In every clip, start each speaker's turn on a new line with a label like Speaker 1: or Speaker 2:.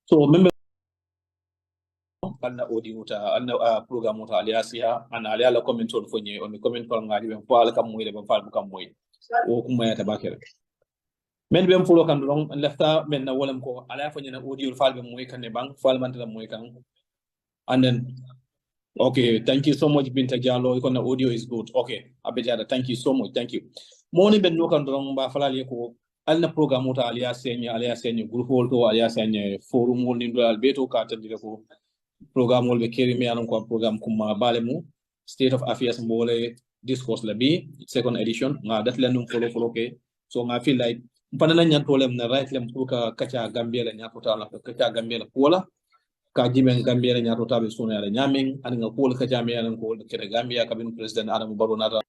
Speaker 1: So member alna audio ta alna program ta aliasia ana aliala comment on fonye on comment ko ngadi ben faal kam moy ben faal kam moy o kuma ya tabakere men ben fulo kan don lefta men na wolam ko ala fonye na audio faal be moy kan ne bang faal man ta moy kan. And then okay, thank you so much Binta Jallo ko na audio is good. Okay, abejada, thank you so much, thank you. Moni ben no kan don ba falali ko alna program ta aliasia group holto aliasia forum wol ni do albeto ka tandire ko programme wol be keri mi anon ko programme kuma balemu state of affairs mbole discourse la bi second edition nga dat la num follow ke so nga feel like panana nyan tolem na right lem pour ka kacha Gambia la nyato ta la kacha Gambia la kola ka jimen Gambia la nyato ta be sona la nyamen an nga kola kacha mi anon ko kere Gambia kabin president Adam Barrow nata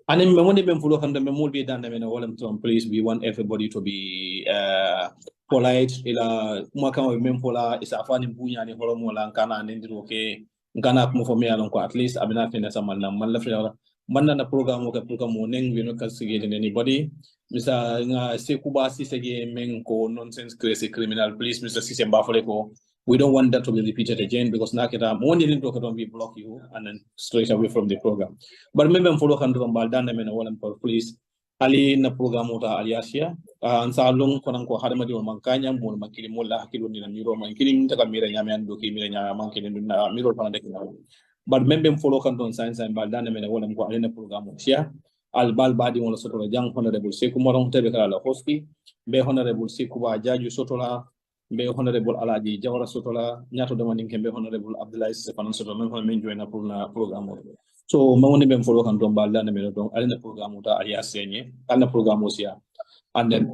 Speaker 1: anim me woni ben fulo kan be mol be dande men wolam tom please we want everybody to be polite ila mwaka wa mempola isa afani mbunya ni holomo la nkana nendiro ke nkana kumfo me alon ko at least abina fina sama na man la fina man na program ko program neng wino kasige anybody misa nga sekuba sisege men ko nonsense crazy criminal please Mr. Sisemba ko we don't want that to be repeated again because nakita money didn't talk about we block you and then straight away from the program but remember follow kan ron baldana men wala please ali na program ta aliasia an salong konan ko hadama di mankanya mo makili mo la hakilo ni na miro mankili ta kamera nyame ando ki mira nyama mankili na miro pana de kina but member follow kan don science and baldana men wala ko ali na program sia al bal badi wala sotola jang honorable Seku Morong tebe kala la hosti be honorable Seku ba jaju sotola be honorable Alaji Jawara sotola nyato demanding kembe honorable Abdullah Sefanan sotola men men joina pour na programme so mawoni ben follow kan don baldana men don ali na programme ta aliasenye alna programme sia and then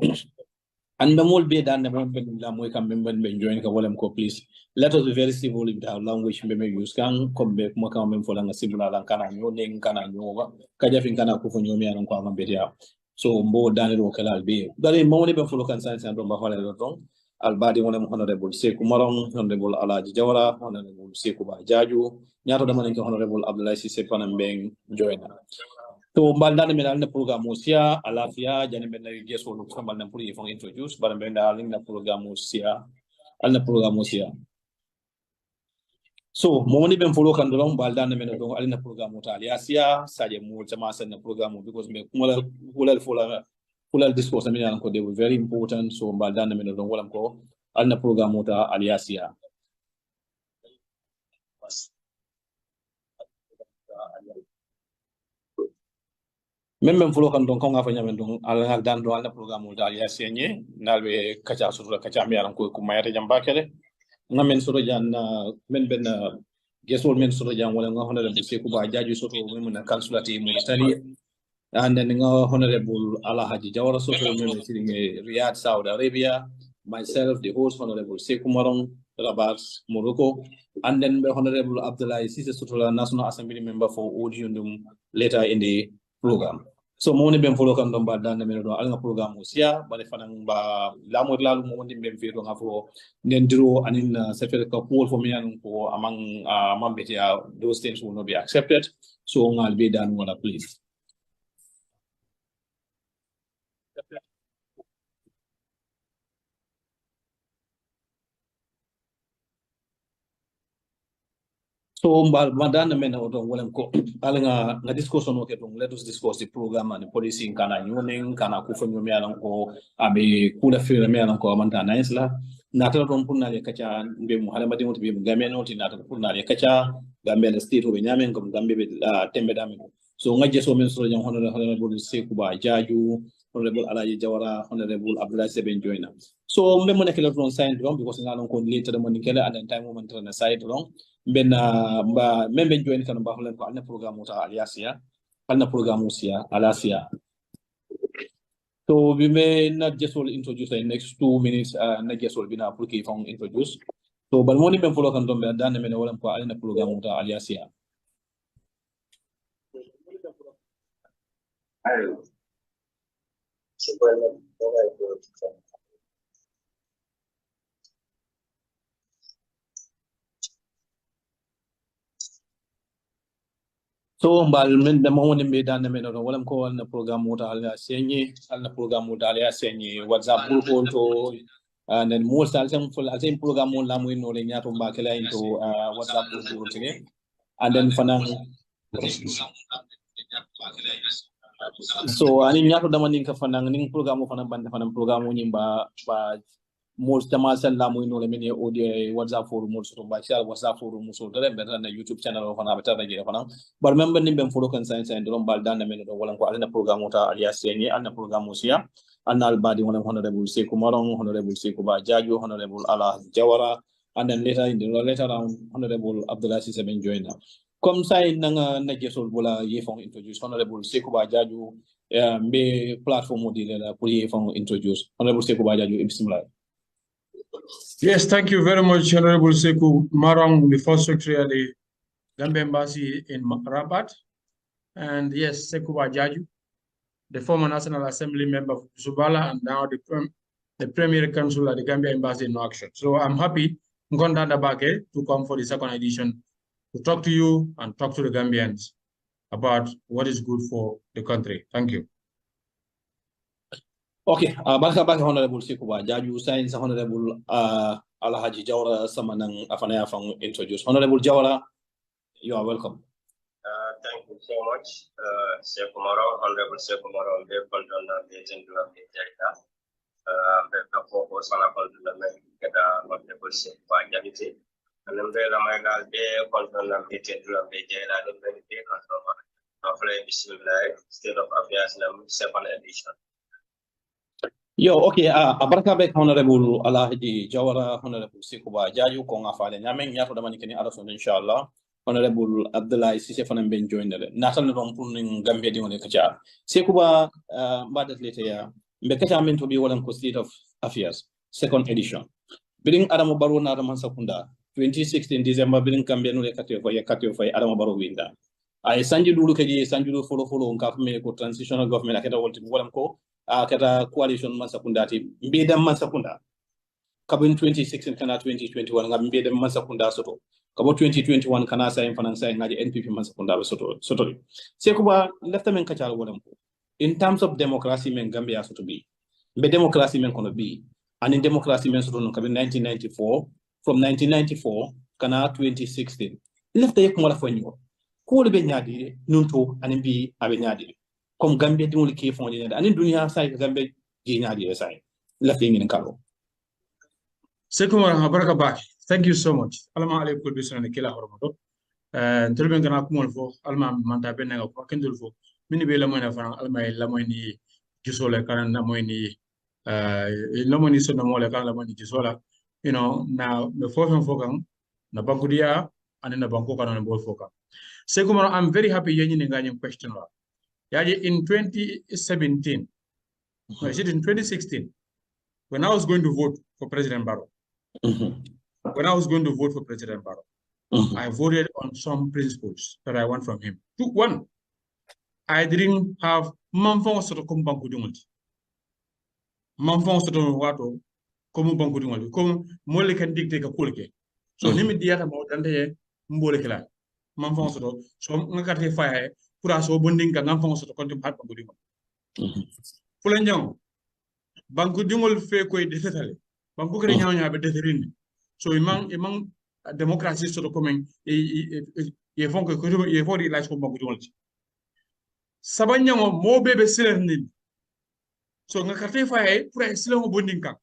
Speaker 1: and the more be done the more la moy kam ben join ka wolem ko please let us be very civil with our language be use kan come be mo kam men fola nga civil lan kana nyonen kana nyoba kaja fin kana ko fo nyomi anan ko am be dia so mbo dane do kala be dare mawoni ben follow kan science and don ba hola don albadi wolem honorable Seku Morong honorable Alaji Jawara honorable Seku ba jaju nyato dama ke honorable Abdullah Sise panam ben join to mbaldana mi na programme sia alafia jani ben na geso lu ko mbal pour yefon introduce bara ben da na programme sia alna programme sia so mo woni ben follow kan do mbaldana mi do alna programme ta aliasia saje mo chama sen na programme because me kulal fulal discourse mi nan ko they were very important so mbaldana mi do walam ko alna programme ta aliasia même fulo kan don ko nga fa nyamen don ala dan do alna programme dal ya senye nalbe kacha sura kacha mi aran ko mayata jamba kele ngamen sura jan men ben gesol men sura jan wala nga honorable Seku ba jaju soto men na consulate mo tali and then nga honorable Alhaji Jawara soto men sitting Riyadh Saudi Arabia myself the host honorable Seku Morong Rabat Morocco and then the honorable Abdullah Sise soto National Assembly member for Odiundum later in the program so mo ni ben follow kan don ba dan men do alna program sia bare fanan ba lamor lalu mo ni ben fi do ngafo nen diro anin sefer ka pool for me an ko among mambetia those things will not be accepted so ngal be dan wala please so madana men odo wolen ko alanga na discussion o ke don let us discuss the program and the policy in kana nyonen kana ku fanyo me alan ko abe kula fere me alan ko amanta na isla na ta don punna le kacha be mu halama dimoti be gambe no ti na ta punna le kacha gambe le state o be nyamen ko gambe be tembe dame so ngaje so men so jang honorable Seku ba jaju honorable Alaji Jawara honorable Abdullah Seben joina so mbe mo nekele don sign don because ngalon ko later the morning kele at the time moment na side don ben ba membe join kan ba holen ko alna programme ta aliasia alna programme sia alasia so we may not just will introduce in next 2 minutes na just will bina pour ki fon introduce so bal moni ben follow kan don be dan men wala ko alna programme ta aliasia so mbal men de mo woni be dan men do wala ko alna programme ta aliasia ni alna programme ta aliasia ni whatsapp group to and then most alsem program mo lamu no le nyato mbakela into WhatsApp group tege and then fanang so ani nyato dama ninka fanang ning program fanang banda fanang program nyimba ba most tamal sel lamu no le mini audio WhatsApp forum mo so ba share WhatsApp forum mo so dere beta na YouTube channel fana beta na gere fanang but remember nimbe follow kan science and drum bal dan men do wala ko alna program ta alias sengi alna program sia Annal Badi, one Honorable Sekou Marong, Honorable Sekou Jaju, Honorable Allah Jawara, and then later on, Honorable Abdullah Siseben joiner. Comme ça, nanga najesol bola yefong introduce Honorable Sekou Jaju, be platform modile pour yefong introduce Honorable Sekou Jaju, bismillah.
Speaker 2: Yes, thank you very much, Honorable Sekou Marong, the first secretary at the Gambia Embassy in Rabat, and yes, Sekou Jaju, the former National Assembly member of Subala, and now the Premier Council at the Gambia Embassy in Nouakchott. So I'm happy, Ngonda Dabake, to come for the second edition to talk to you and talk to the Gambians about what is good for the country. Thank you.
Speaker 1: Okay, Barka Honorable Sekou Jaju, Science Honorable Alhaji Jawara Samanang Afanaya from introduce. Honorable Jawara, you are welcome.
Speaker 3: Thank you so much, Sekou Marong, Honorable Sekou Marong, the content of the agenda of the data. The focus on a content get a multiple Sekou Jaju, and then the Magal Day content of the agenda of the data, the benefit of the State of Affairs, second edition.
Speaker 1: Yo, okay, Abarka Honorable Alhaji Jawara, Honorable Sekou Jaju, Konga Fale, Yamen, Yato Damanikini Arason, inshallah. Honorable Abdullah Sise Fanam Ben joined the National Rompun Gambia di Kacha. Sekuba Badat later ya Mbekacha meant to be one State of Affairs, second edition. Bidding Adamo Baro Nadaman Sakunda, 2016 December Bidding Gambia no Katio for Adamo Baro Winda. I Sanju Lukaji, Sanju follow government transitional government, Akata Walton Walamko, Akata coalition Masakundati, Beda Masakunda. Kabin 2016 kana 2021 ngambe de Masakunda Soto. About 2021 kana sa finance ngaji NPP Masakunda Soto. Sekuba left men kachal walamko. In terms of democracy men Gambia Soto be. Be democracy men kono be. And in democracy men Soto no kabin 1994 from 1994 kana 2016. Left yek mala fanyo. Ko le be nyaadi nunto anin bi abe nyaadi. Comme Gambia di mo ke fondi nyaadi anin dunia sa Gambia gi nyaadi sai. Left ngin kalo.
Speaker 2: Sekou Marong baraka baki. Thank you so much. Alama alaikum bisana kila horomoto. Tulben kana kumol fo alma manta ben nga ko kendul fo. Mini be lamoy na faran alma lamoy ni gisole kana lamoy ni lamoy ni sono mole kana lamoy ni gisola. You know, now the fourth focus na bankudia and na banko kana na bol focus. Sekou Marong, I'm very happy yenyi nganyem question la. Yaji in 2017. No, is it in 2016 when I was going to vote for President Barrow? When I was going to vote for President Barrow, I voted on some principles that I want from him. One, I didn't have manfong soto comme banku dingolti. Manfong soto wato comme banku dingolti. Comme mole kan dictate ka kulke. So nimi diata mo dante mbole kala. Manfong soto so ngakate faye pura so bonding ka manfong soto konti hat banku dingol. Fulanjang banku dingol fe koy detetale. Banku kare nyaaw be deterine. So imang democracy sort of coming ye fon ko ye fon di life ko bangu dingol ci sabanya mo bebe silen ni so nga carte faye pour silen mo bonding kan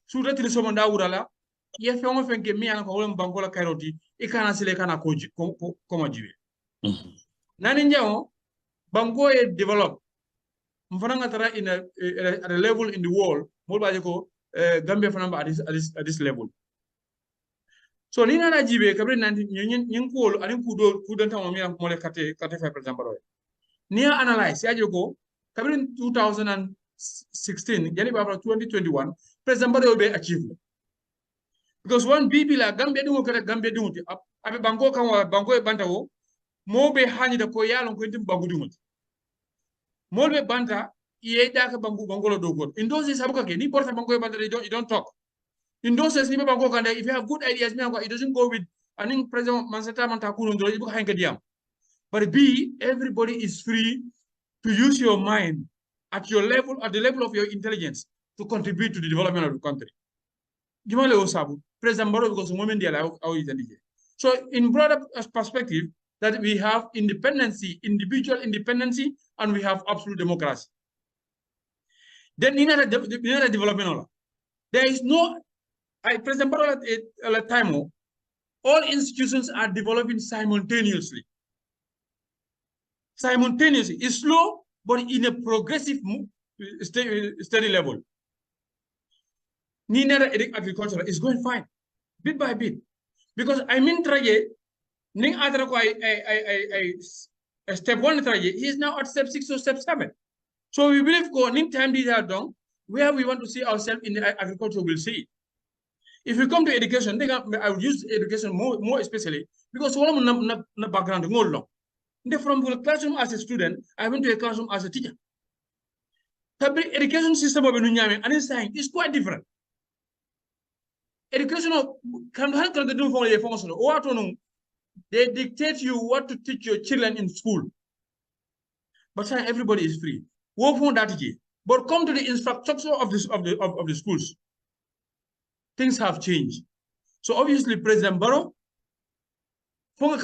Speaker 2: su retri so manda wurala ye fe mo fenke mi an ko wala bangu la karoti e kana sile kana ko ma jibe nani njaw bangu e develop mfana nga tara in at a level in the world mo baje ko Gambia fanamba at this level. So ni nana jibe kabri nanti nyin ko ani ku don tan mi mo le kate fa par exemple ni analyze ya jogo kabri 2016 yani ba 2021 president Barrow be achieve because one bibi la Gambia dingo kare Gambia dingo ti abe bango kan wa bango e banta wo mo be hani da ko yalon ko tim bango dingo mo be banta ye daka bango lo dogo in those days abuka ke ni porta bango e banta you don't talk. In those days, if you have good ideas, it doesn't go with, I think President Mansata Mantakun, but B, everybody is free to use your mind at your level, at the level of your intelligence, to contribute to the development of the country. President Barrow, because women so in broader perspective, that we have independency, individual independency, and we have absolute democracy. Then in a development, there is no President Barrow at a time, all institutions are developing simultaneously. Simultaneously. It's slow, but in a progressive steady level. Nina agriculture is going fine, bit by bit. Because I mean traje, ning other step 1 traje, he is now at step 6 or step 7. So we believe ning time these are done, where we want to see ourselves in the agriculture, we'll see it. If we come to education, I would use education more especially because all of the background from the classroom as a student, I went to a classroom as a teacher. The education system of Nunyame is quite different. Education they dictate you what to teach your children in school. But everybody is free. But come to the infrastructure of the schools. Things have changed. So obviously, President Barrow, Molek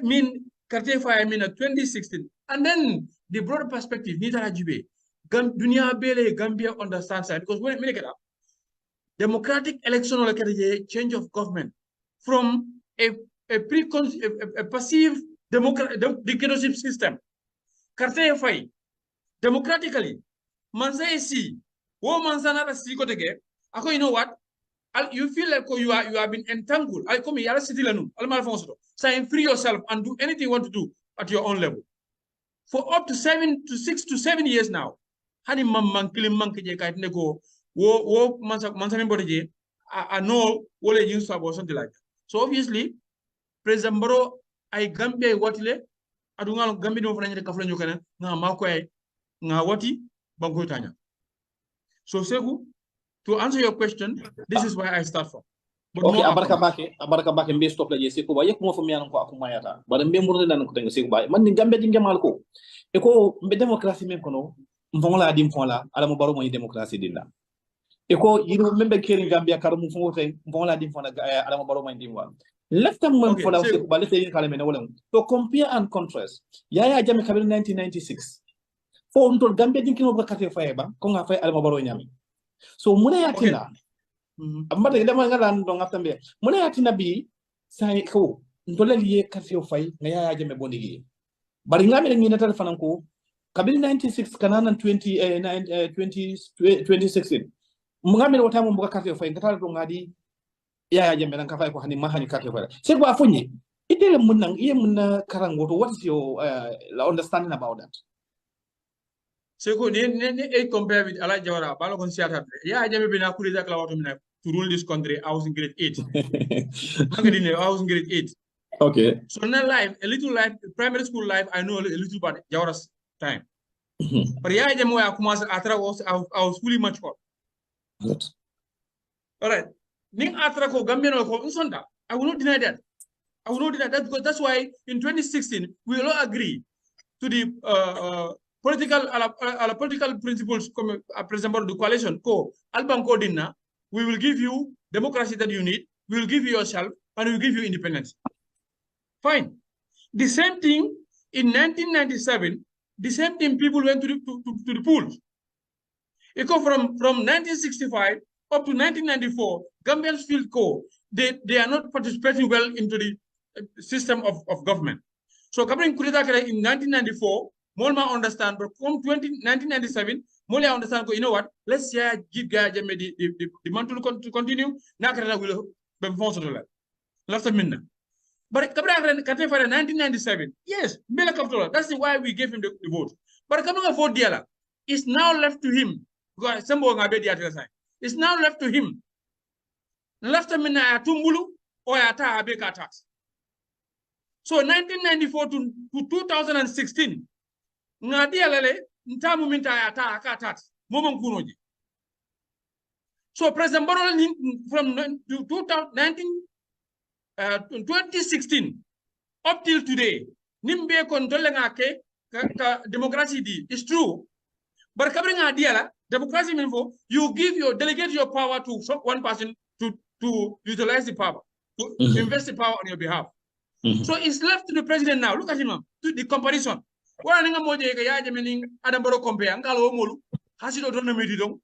Speaker 2: mean Kartefa, I mean 2016. And then the broader perspective, Dunia Bele, Gambia understands that because when it democratic election or change of government from a passive dictatorship system. Kartefa, democratically, Mansa si. You know what? You feel like you have been entangled. I come here, so free yourself and do anything you want to do at your own level. For up to 6 to 7 years now, I know what they use or something like that. So obviously, President Barrow, I Gambia watile, adunga Gambia no fanya kafula nyokana na makwe na wati bango tanya. So Seku, to answer your question, this is where I start from. But
Speaker 1: okay, abaraka bake mbe stop la je Seku ba yek mo fo miyan ko akumayata. Ba mbe murne nan ko tenga Seku ba. Man ni Gambia dinga mal ko. E ko mbe demokrasi men kono mfonla dim fonla ala mo baro mo demokrasi dinna. E ko yido membe keri Gambia kar mu fo tay mfonla dim fonla ala mo baro mo dim wa. Left time mo fola Seku ba lete yin kala men wala. To compare and contrast. Yaya Jammeh kabil 1996. Fo ntol Gambia dinkino ba kate faye ba ko nga fay ala mo baro nyami. So muna yatina ambata ngama ngala ndo ngaftambe muna yatina bi sai ko ndola liye kase fay nga Yaya Jammeh bondigi bari ngami ngi natal fananko kabil 96 kanana 2016 ngami wata mo mbuka kase fay ngata do ngadi Yaya Jammeh nan ka fay ko hani ma hani kase fay c'est quoi fonyi idele mun nang iye mun karangoto. What is your understanding about that?
Speaker 2: So they compare with Ala Jawara, Balakon Siata. Yeah, I never been a Kuriza to rule this country. I was in grade 8. I was in grade 8.
Speaker 1: Okay. So
Speaker 2: now life, a little life, primary school life, I know a little about Jawara's time. But yeah, I was fully matured.
Speaker 1: Good.
Speaker 2: All right. Ning Atrako Gambian ko Nsonda. I will not deny that. I will not deny that because that's why in 2016 we all agree to the political principles come President the coalition ko Albanco dinna, we will give you democracy that you need, we will give you yourself, and we will give you independence. Fine. The same thing in 1997, the same thing people went to the polls. It go from 1965 up to 1994, Gambians feel they are not participating well into the system of government. So coming in 1994, Molma understand, but from 1997, Molia understand, you know what, let's give Yaya Jammeh the mantle to continue, Nakara will be forced to that. Last minute. But Kabra 1997, yes, that's why we gave him the vote. But coming for Diala, it's now left to him. Because it's now left to him. Left a minute Tumbulu or Ata Abeka tax. So 1994 to 2016. So President Barrow from 2016 up till today, nimbe kontrole ngake democracy di. It's true. But covering idea, democracy means for you delegate your power to one person to utilize the power, to invest the power on your behalf. So it's left to the president now. Look at him, to the comparison. What I'm going to Adam Baro compare, Angalo Molu, has it done a medium?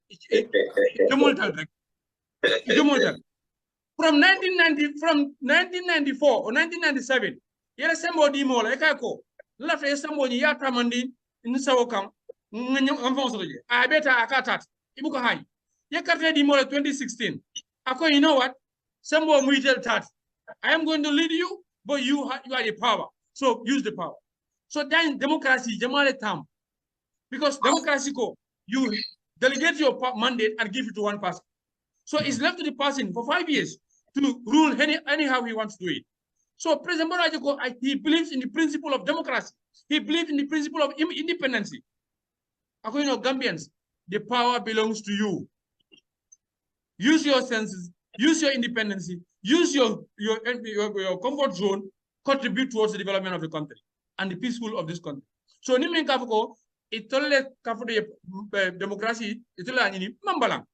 Speaker 2: From 1994 or 1997, yes, somebody more like I call. Left somebody Yatamandi in the Sawakam. I better I cut that. Ibuka high. You cut ready more 2016. You know what? Someone will tell that I am going to lead you, but you are the power. So use the power. So then democracy, Jamal Tam. Because democracy you delegate your mandate and give it to one person. So it's left to the person for 5 years to rule anyhow he wants to do it. So President Barajako, he believes in the principle of democracy. He believes in the principle of independence. According to Gambians, the power belongs to you. Use your senses, use your independence, use your comfort zone, contribute towards the development of the country and the peaceful of this country. So Nimen Kafoko, it told democracy, it told Mambalang.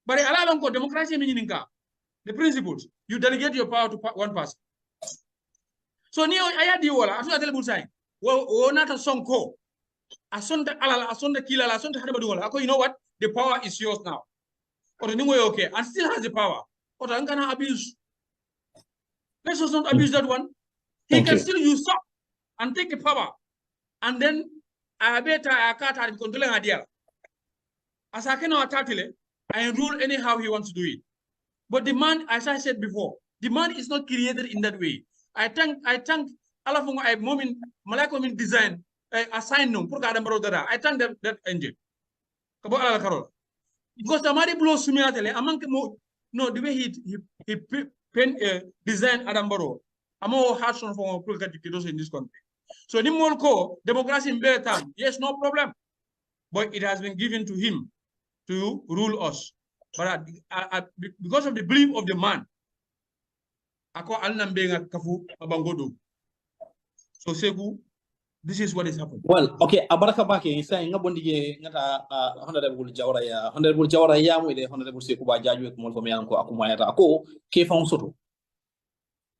Speaker 2: But allow democracy meaning the principles. You delegate your power to one person. So Neo Ayadiwala, as well as saying, well, not a song call. Asonda kila asonda hadabaduwala. You know what? The power is yours now. Or the new way okay, and still has the power. Or I'm gonna abuse. Let's just not abuse that one. He can still use up and take the power. And then I better I can't control an idea. As I cannot tackle I rule anyhow he wants to do it. But the man, as I said before, the man is not created in that way. I thank Allah for my moment, Malakomin design, assign them, I thank that angel. Because Amari blows Sumiatele, among no, the way he designed Adambaro, I'm more harsh on for in this country. So Nimolko, democracy in better time, yes, no problem. But it has been given to him to rule us. But because of the belief of the man, so Seku, this is what is happening.
Speaker 1: Well, okay, Abaraka Baki is saying Nabondi Honorable Jawara Yam with the Honorable Sekuba Jaju Monfomianko Akumayata Ako, Kefon Soto.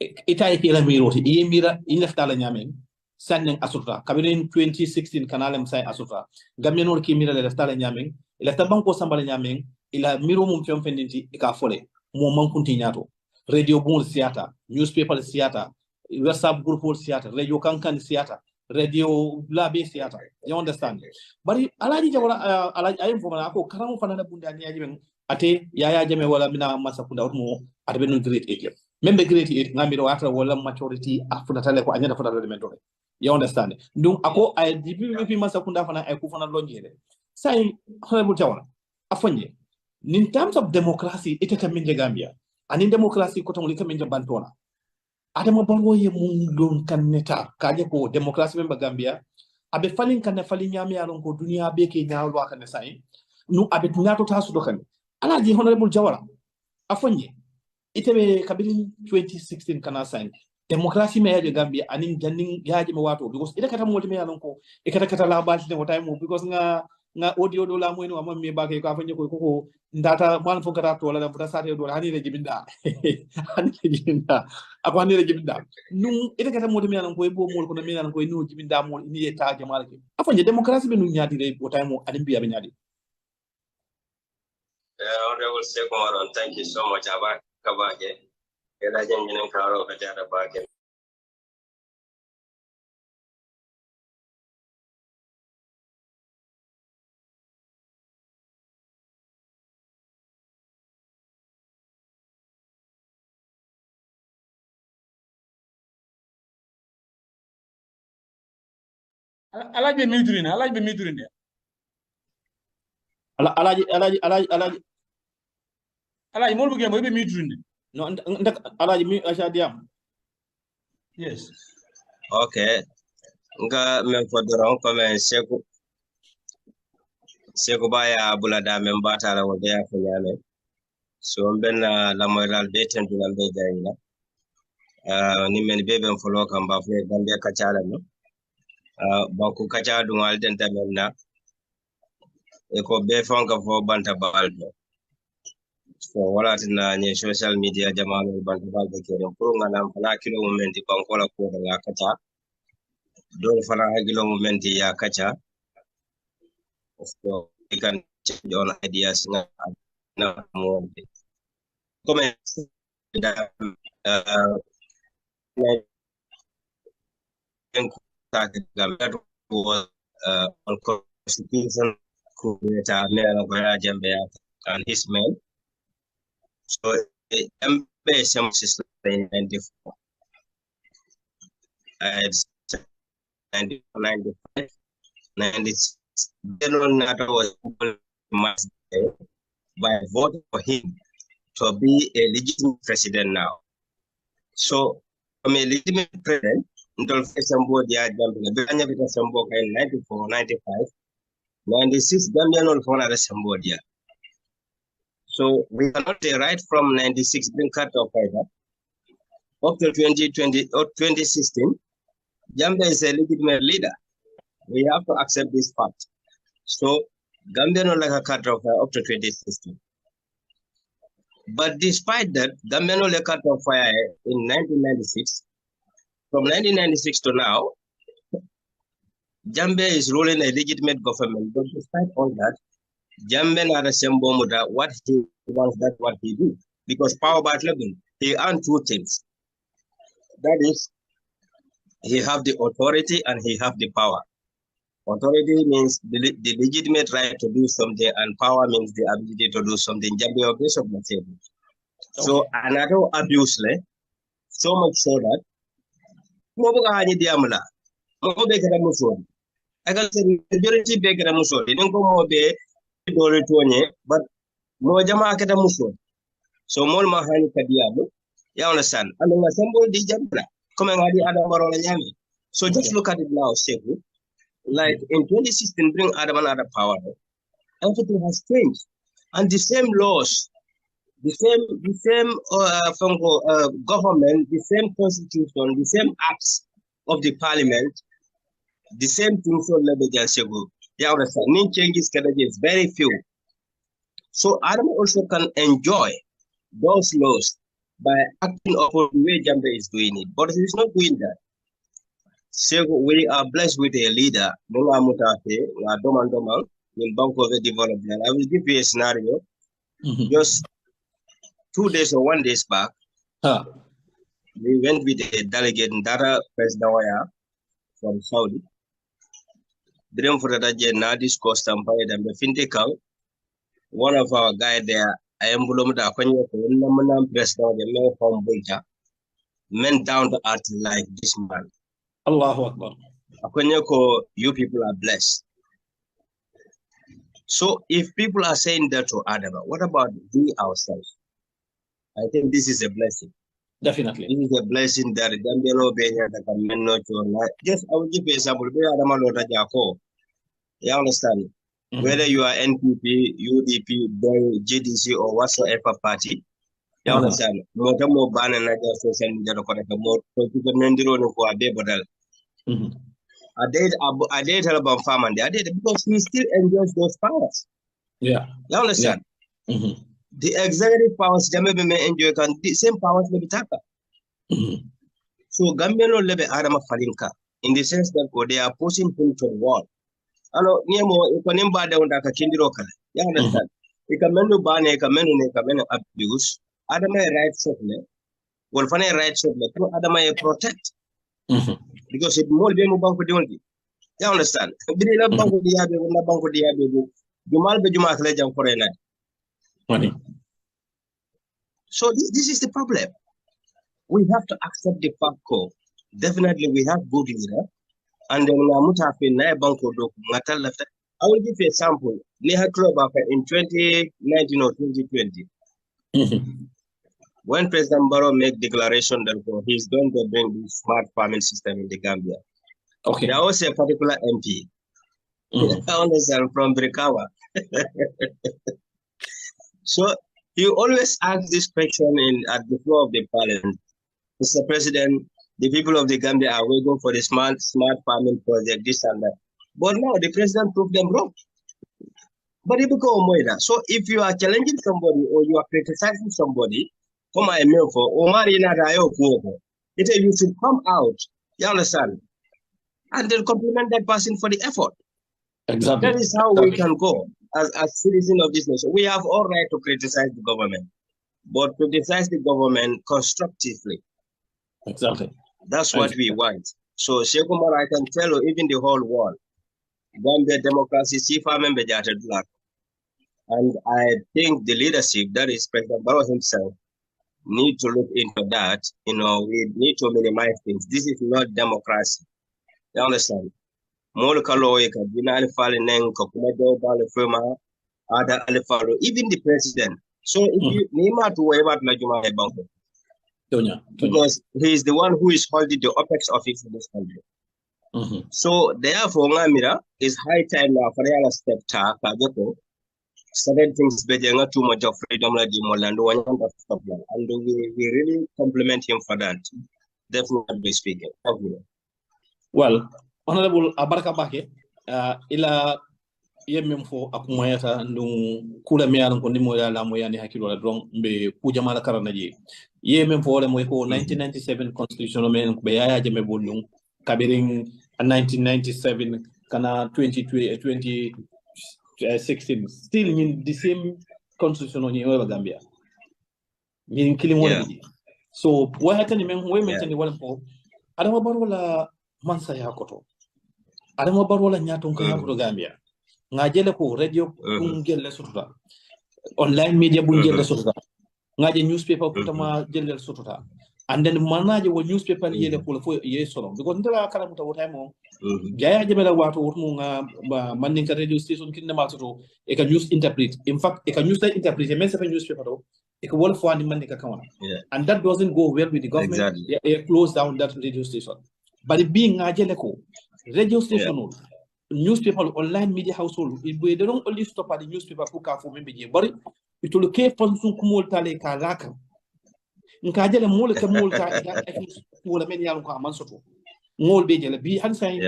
Speaker 1: Itai Kilamiro, Yemira, Ineftala Yamin, sending Asutra, Cabinet 2016 Kanalem Sai Asutra, Gamiano Kimira Leftala Yamin, Leftabanko Sambal Yamin, Ila Miro Mumpion Fendinti, Ikafole, Momon Continato, Radio Boom Theatre, Newspaper Theatre, WhatsApp Group Theatre, Radio Kankan Theatre, Radio Labi Theatre. You understand? But Alaji Jawara, I am from Ako, Karam Fanana Bundani, Ate, Yaya Jamewala Mina Masakunda Mo, at the Great Age. Member Great Age, Namiro after Walla maturity after the Teleco, and for the elementary. You understand? Do Ako, I DP Masakunda Fana, Ekufana Longere. Say, Honorable Jawara, Afonye. In terms of democracy, it is a Gambia. And in democracy, Kotomuli Kaminja Bantona. Adamo Bango ye mundon kaneta, Kajako, democracy member Gambia. Abe falling can falling yami along Dunia Beke now work and sign. No Abetunato Tasudokan. Ala the Honorable Jawara. Afonye. It a Kabin 2016 can sign. Democracy may have Gambia and in Janning Yajimawato because it a catamolme alonco, a catacala batch in what time because na audio do la mwenu amon mi bake ka fanye ko data man fo kata to la da sate do hani le jibinda hani le jibinda ako hani le jibinda nu ite kata modi mi anan ko e bo mol ko mi anan ko no jibinda mol ni e ta jamal ke afanye democracy be nu nyaati re o time adin biya be nyaadi.
Speaker 3: Honorable Sekomaron, thank you so much aba kabake ela jenginen karo ka jara bake
Speaker 2: I like the metering. I like the metering there.
Speaker 1: I
Speaker 2: like more again, maybe metering.
Speaker 1: No, I like me.
Speaker 2: Yes.
Speaker 3: Okay. Nga memfodoro kome seku baya bulada membata la wode ya fanyame. So mbenna la moral beten du lambe jayina. Ni men bebe mfolo kamba fle Gambia kachala no. Baku kacha dungal denta menna eko be fonka fo banta baldo so wala tina ni social media jamanu banta baldo kero pour ngana fana kilo momenti bankola ko nga kata do fana hagilo momenti ya kacha so we can change on ideas na more comment was on constitution creator Gambia and his men. So Gambia system in 94. It's 95, 96. Then was by vote for him to be a legitimate president now. So from a legitimate president, until Cambodia, Gambia, in 94, 95, 96, Gambia no phone at Cambodia. So we cannot say right from 96 being cut off either. Up to 2020 or 2016, Gambia is a legitimate leader. We have to accept this fact. So Gambia no like a cut off up to 2016. But despite that, Gambia no like cut off fire in 1996. From 1996 to now, Gambia is ruling a legitimate government. But despite all that, Gambia not a symbol that what he wants, that's what he do. Because power by level, he earned two things. That is, he have the authority and he have the power. Authority means the legitimate right to do something, and power means the ability to do something. Gambia of the table. So another abuse, so much so that I can say majority beg Ramuso. They don't go more be but more Jama Katamuso. So more Mahani Kadiabu. You understand? And then assemble the Jabra. Come and Adam. So just look at it now, Seku. Like in 2016, bring Adam and other power. Everything has changed. And the same laws, the same government, the same constitution, the same acts of the parliament, the same thing for Lebanon Seku. You understand? New changes is very few. So Adam also can enjoy those laws by acting upon the way Gambia is doing it. But he's not doing that. So we are blessed with a leader, Mola Mutafe, Doman, in Banco Development. I will give you a scenario. Just 2 days or 1 day back, we went with a delegate in Dara Presdawaya from Saudi. Dream for that Nadis Costa Empire and the Fintech. One of our guys there, I am Bulomda Kwenye President, the mayor from Bulta, men down to earth like this man.
Speaker 1: Allahu Akbar.
Speaker 3: Akwenyeko, you people are blessed. So if people are saying that to Adam, what about we ourselves? I think this is a blessing.
Speaker 1: Definitely.
Speaker 3: This is a blessing that Gambia no Benya that can men not to. Just I will give you an example. You understand? Whether you are NPP, UDP, GDC, or whatsoever party, you understand? More ban and social media more people I did tell about farmer. I did because he still enjoys those powers.
Speaker 1: Yeah.
Speaker 3: You understand? Yeah. The executive powers they may enjoy the same powers may be taka. So Gambiano lebe Adama Falinka in the sense that they are pushing him to the wall. Ano niemo ikonimba de undaka kindiro kale. You understand? Ikamenu bane ikamenu abuse. Adama right shortly. Wolfane right shortly. Adama protect. Because it more than banko di you understand? Bidila banko diabe na banko diabe jumal be jumal kale jam korena.
Speaker 1: Money.
Speaker 3: So this is the problem. We have to accept the fact code. Definitely we have good leader. And then I will give you a sample. In 2019 or 2020, when President Barrow made declaration that he's going to bring the smart farming system in the Gambia, there was a particular MP. I understand from Brikawa. So he always asks this question at the floor of the parliament. Mr. President, the people of the Gambia are waiting for the smart farming project, this and that. But now the president proved them wrong. But it become more that. So if you are challenging somebody or you are criticizing somebody, come I mean for you should come out, you understand, and then compliment that person for the effort.
Speaker 1: Exactly.
Speaker 3: That is how we can go as citizens of this nation. We have all right to criticize the government, but criticize the government constructively.
Speaker 1: Exactly.
Speaker 3: That's what we want. So, Shekumar, I can tell you, even the whole world, Gambia democracy, and I think the leadership, that is President Barrow himself, need to look into that. You know, we need to minimize things. This is not democracy. You understand? Even the president. So if you because he is the one who is holding the apex office in this country. So therefore, Ngamira is high time now for the step certain things better too much of freedom like and we really compliment him for that. Definitely speaking.
Speaker 1: Well, Honorable Abarka Bake, ila yemem fo akumayata ndung kula meyalan ko ndimo ya la moyani hakilo la dron be kujamala karana je yemem fo le moy ko 1997 constitution men be yaya jeme bondung kabiring 1997 kana 2016 still in the same constitution on your Gambia meaning killing one so what happened men we mentioned one for adama barola mansa yakoto adama barola nyaton ka yakoto Gambia ngajele ko radio kungelle sututa online media bungelle sututa ngaje newspaper kutama jelle sututa and then manaje wo newspaper yele ko fo yeso because ndala kala muta wota mo jaya jebela wato wotmu nga manding radio station kinna malto e ka news interpret in fact e ka news interpret men sefa newspaper do e ka wol fo andi mandika kawana and that doesn't go well with the government. They close down that radio station but it being ngajele ko radio station newspaper online media household they don't only stop at the newspaper for membe but it will keep on kumol tale ka laka nkajele mole ke mol ka wala men yalon ko amansoto ngol be jele bi han say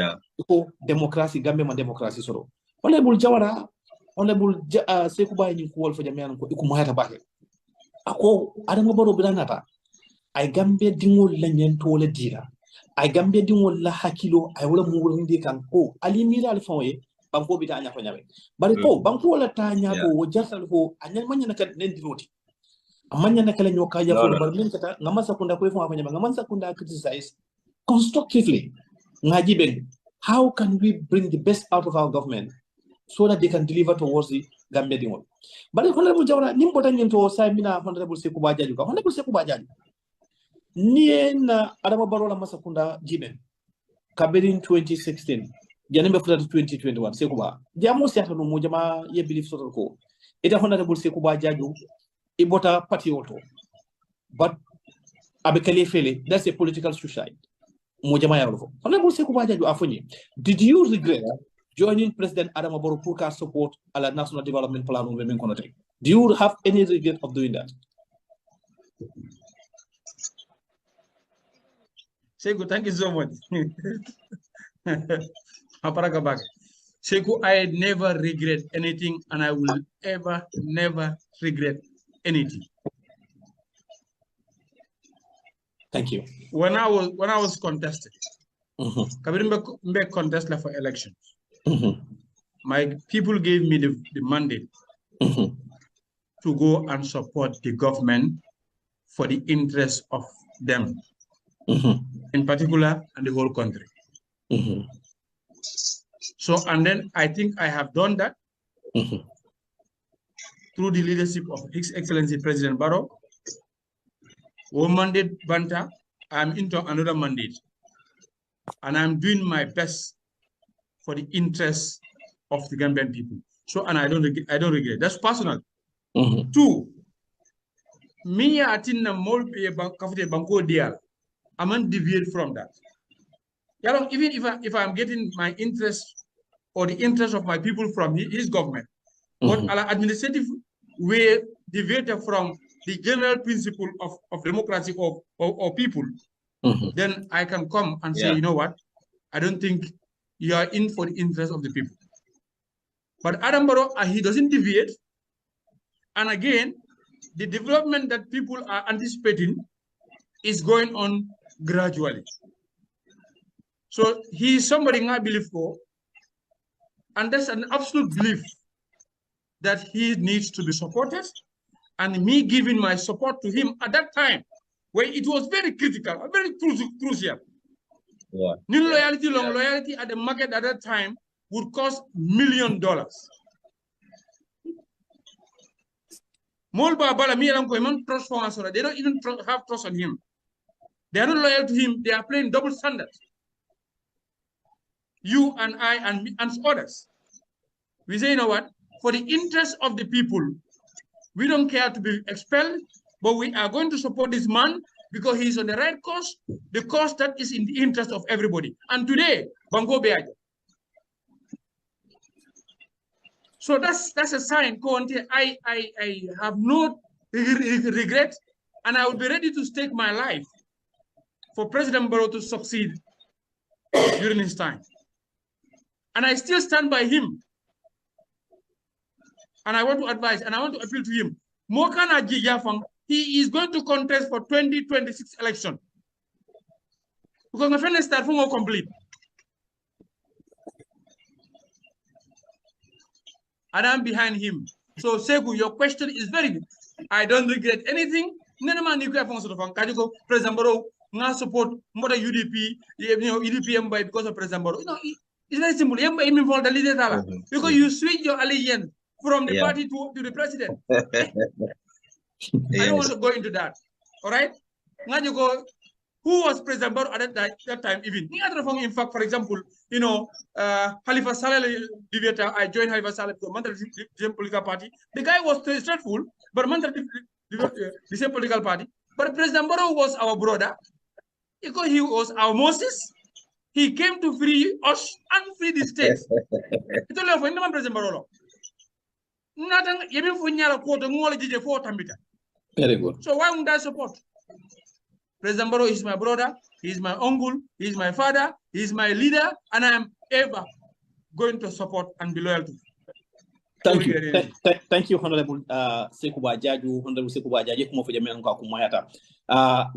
Speaker 1: ko democracy Gambia ma democracy soro honorable Jawara honorable Seku Baye ni ko wol fo jamian ko iku mayata baake ako adama baro bilanata ay Gambia dingol la nyentole dira ay Gambia dingol la hakilo ay wala mo wala ndi kan ko ali mira al fawe banko bi ta nya ko nyabe bari ko banko la ta nya ko wo jasal ko anyal manya na kan nen dinoti amanya na kala nyoka ya ko bar min kata ngama sakunda ko fo amanya ngama sakunda criticize constructively ngaji ben how can we bring the best out of our government so that they can deliver towards the Gambia dingol bari honorable Jawara nimbo tan nyento samina honorable Seku Bajaju ka honorable Seku Bajaju nie na adama barola masakunda jiben kabirin 2016 janembe futata 2021 Sekuba jamo siata no mojama ye believe soto ko ita honorable Sekuba Jaju ibota patrioto but abekale fele that's a political suicide mojama ya rofo honorable Sekuba Jaju afoni did you regret joining President Adama Barrow pour ka support ala national development plan on women konote do you have any regret of doing that?
Speaker 2: Seku, thank you so much. Seku, I never regret anything and I will ever never regret anything.
Speaker 1: Thank you.
Speaker 2: When I was contested, Kabir contested for elections. My people gave me the mandate to go and support the government for the interest of them. In particular, and the whole country. So, and then I think I have done that through the leadership of His Excellency President Barrow. One mandate Banta, I'm into another mandate. And I'm doing my best for the interests of the Gambian people. So, and I don't regret. That's personal. Two, me atina molpe kafute banko dia. I'm not deviate from that. Even if I'm getting my interest or the interest of my people from his government, but administrative way deviated from the general principle of democracy of people, then I can come and say, you know what? I don't think you are in for the interest of the people. But Adam Barrow, he doesn't deviate. And again, the development that people are anticipating is going on gradually. So he is somebody I believe for, and that's an absolute belief that he needs to be supported. And me giving my support to him at that time, where it was very critical, very crucial.
Speaker 3: Yeah.
Speaker 2: New loyalty, long loyalty at the market at that time would cost $1 million. They don't even have trust on him. They are not loyal to him. They are playing double standards. You and I and others. We say, you know what? For the interest of the people, we don't care to be expelled, but we are going to support this man because he's on the right course, the course that is in the interest of everybody. And today, Bango Beaja. So that's a sign. I have no regret, and I will be ready to stake my life for President Barrow to succeed during his time. And I still stand by him. And I want to advise, and I want to appeal to him. Mokana Jiyafang, he is going to contest for 2026 election. Because my friend is start from complete. And I'm behind him. So, Segu, your question is very good. I don't regret anything. President Barrow, I support more UDP, UDP because of President Barrow. It's very simple. Because you switch your allegiance from the party to the president. I don't want to go into that. All right? Who was President Barrow at that time even? In fact, for example, Halifa Saleh, I joined Halifa Saleh because the same political party. The guy was straightful, but the same political party. But President Barrow was our brother because he was our Moses. He came to free us and free the states. It's only for President Barrow.
Speaker 1: Very good.
Speaker 2: So why would I support? President Barrow is my brother, he is my uncle, he is my father, he is my leader, and I am ever going to support and be loyal to him.
Speaker 1: Thank you. Thank you, Honorable Sekuba Jaju, Honorable Sekuba Jaju, kuma for Jamaican Kumayata.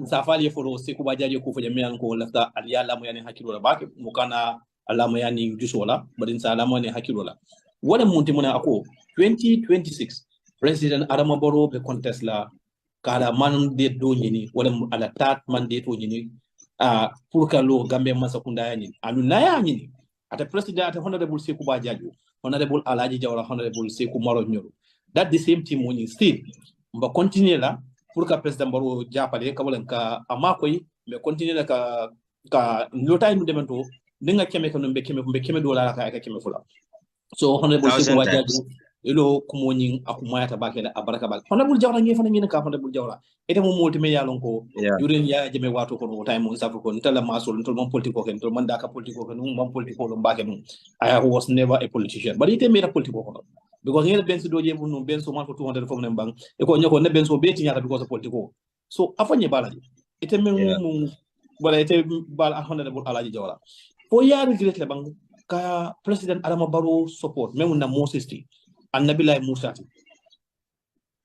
Speaker 1: Safari for Sekuba Jaju, for Jamaican Lefta, Aliala Moyani Hakirola back, Mukana Alamayani Jusola, but in Salamone Hakirola. What a Montimona Ako, 2026, President Adama Barrow, the contest la. Kada mandate do nyini wala ala tat mandate do nyini pour que lo Gambia masakunda yani anu naya nyini ata president ata honorable Sekou Badiaju honorable Alaji Jawara honorable Sekou Maro Nyoro that the same team woni still mba continuer la pour que president Barrow japale ka wala ka amakoy mais continuer la ka lotay nu demento ninga keme ko mbe keme do la ka keme fula so honorable Sekou Badiaju ilo kumoning akumayata bakela abaraka bak honorable Jawara ngi fana ngi ka honorable Jawara ete mo multimedia lonko yuren ya jeme wato ko time on safu ko ntala masol ntol mon politiko ken tol man daka politiko ken mon politiko lo mbake no I was never a politician but ite mera politiko ko because ngel benso doje bu no benso man ko 200 fom nem bang e ko nyako ne benso beti nyata because of politiko so afanye balaji ite men wala ite bal honorable Alaji Jawara fo ya regret le bang ka president Adama Barrow support même na Moses ti Annabila Musati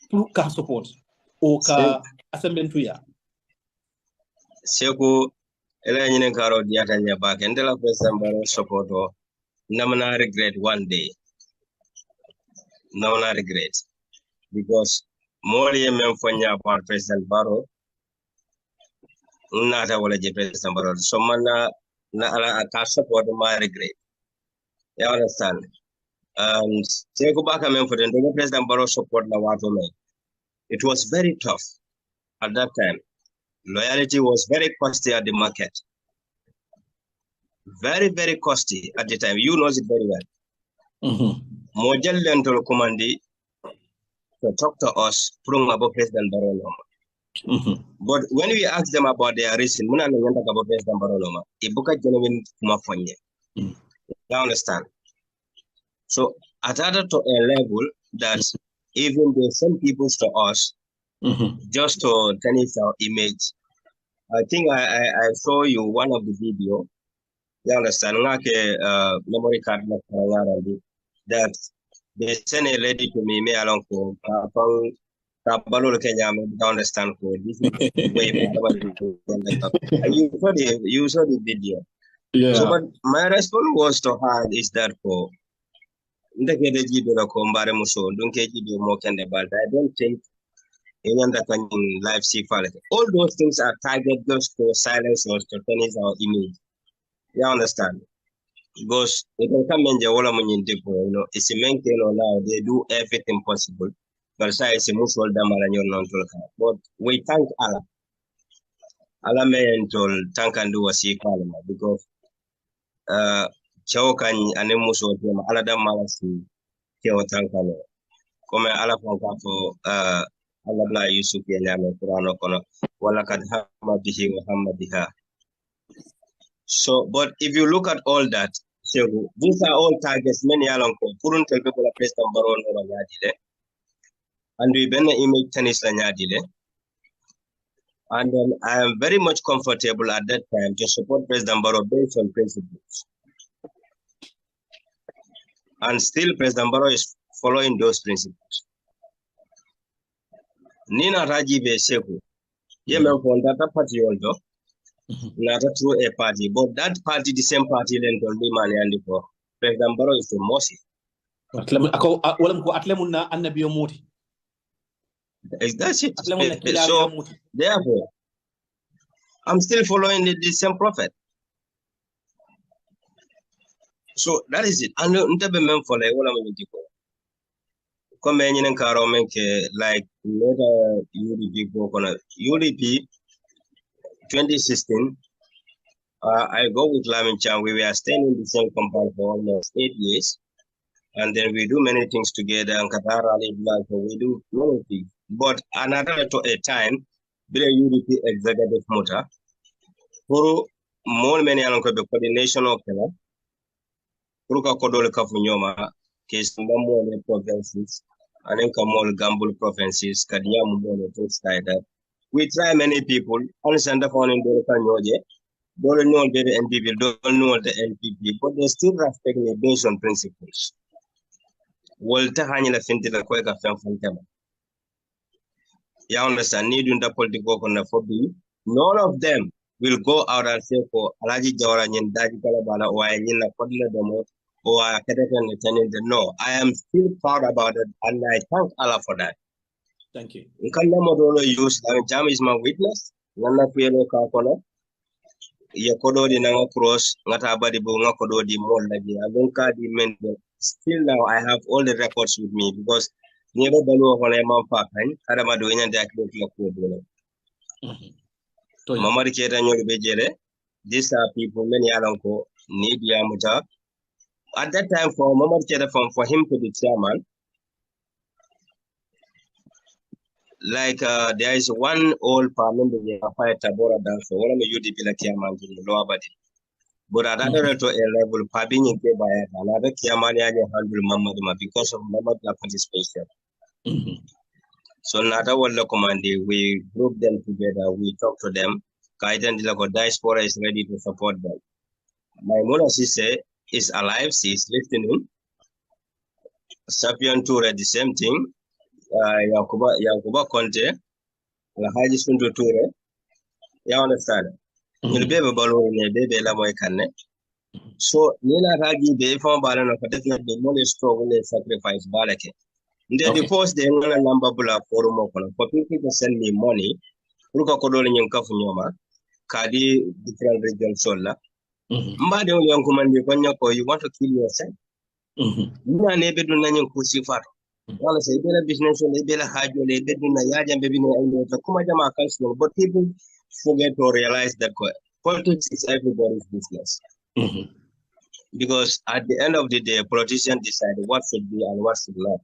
Speaker 1: pour ka support o ka assemblée ya
Speaker 3: Seko ela nyine karo diata nya ba kendela president Barrow support o namna regret one day namna regret because more men fonya par president Barrow nata wala je president Barrow so mana na ala ka support ma regret you understand Seko baka men for the president Barrow support na wato men it was very tough at that time. Loyalty was very costly at the market. Very, very costly at the time. You know it very well. Mojel Lentol Commandi to talk to us from about President Barrow. But when we ask them about their reason, Muna about President Barrow, Ibuka genuine Kumafonye. You understand? So at a level that even they send people to us just to tarnish our image. I think I saw you one of the video. You understand? Memory card that they send a lady to me along for Kenya, I understand this is the way you saw the video.
Speaker 1: Yeah.
Speaker 3: So but my response was to her is that for I don't think in live see all those things are targeted just to silence us to tarnish our image. You understand? Because they can come in the it's a maintain or now they do everything possible. But it's a mutual but we thank Allah. Allah may thank and do a see because Chokan and Emuso Allah Damalasi Kyo Tankano. Come Allah for Allah bla Yusuf Yanyame Qur'ano kono walakad hamma bihi wa hamma biha. So but if you look at all that, so these are all targets many along couldn't tell people a place number one or Nyadile. And we been image tennis Nyadile. And then I am very much comfortable at that time to support President Barrow based on principles. And still President Barrow is following those principles. Nina Raji Beseku, Yemen Pondata party also, not through a party, but that party, the same party, then told me money and for President Barrow is the most. That's it. So, therefore, I'm still following the same prophet. So, that is it. And for come in Karo like UDP UDP 2016. I go with Lamin Chan. We were staying in the same compound for almost 8 years. And then we do many things together and Qatar we do many things. But another time, the UDP executive motor for more many the coordination of Ruka Kodol Kafunyoma, case more provinces, and then come all Gambul provinces, Kadiam, things like that. We try many people, understand the phone in the Kanyoje, don't know the NPP, don't know the NPP, but they still respect the based on principles. Walter Hanyla Fintila Quaker Famfantema. You understand, need in the political phobia. None of them will go out and say for Alaji Joran and Daji Kalabala or Ayina Kodila Demo or no, I am still proud about it and I thank Allah for that.
Speaker 1: Thank you.
Speaker 3: You can never use Jam is my witness. Nana Piero Kakona. Yakodo di Nanga Cross, Natabadi Bunga Kodo di Molagi. I don't card the men. Still now I have all the records with me because never below when I'm on Pakan, Adamado in a Daklo. Mamadi Ketanyo Bejere. These are people, many Alanko, need Yamuta. At that time, for Mamad Ketan, for him to be chairman, like there is one old parliament Tabora dance, one of the UDP like chairman in the lower body. But at another to a level, Pabin by another chairman handle Mamaduma because of Mamad participation. So Nata Walla Command, we group them together, we talk to them. Kaitan Dilago Diaspora is ready to support them. My mother sister is alive, she is listening. Sapian Tour at the same thing. Yakuba Conte, Haji Sundu Toure. You understand? You'll be able to baby Lamoy. So Nina Ragi, they found Balano, but definitely the most strong sacrifice Balake. The post the number for people to send me money. Ruka Kodolin Kafunyoma, Kadi, different region solar. Mbade young command you want to kill yourself. You are able to name Kusifar. Well, say business on the Bella Hajo, they did in a yard and baby Kumajama council, but people forget to realize that politics is everybody's business. Because at the end of the day, politicians decide what should be and what should not.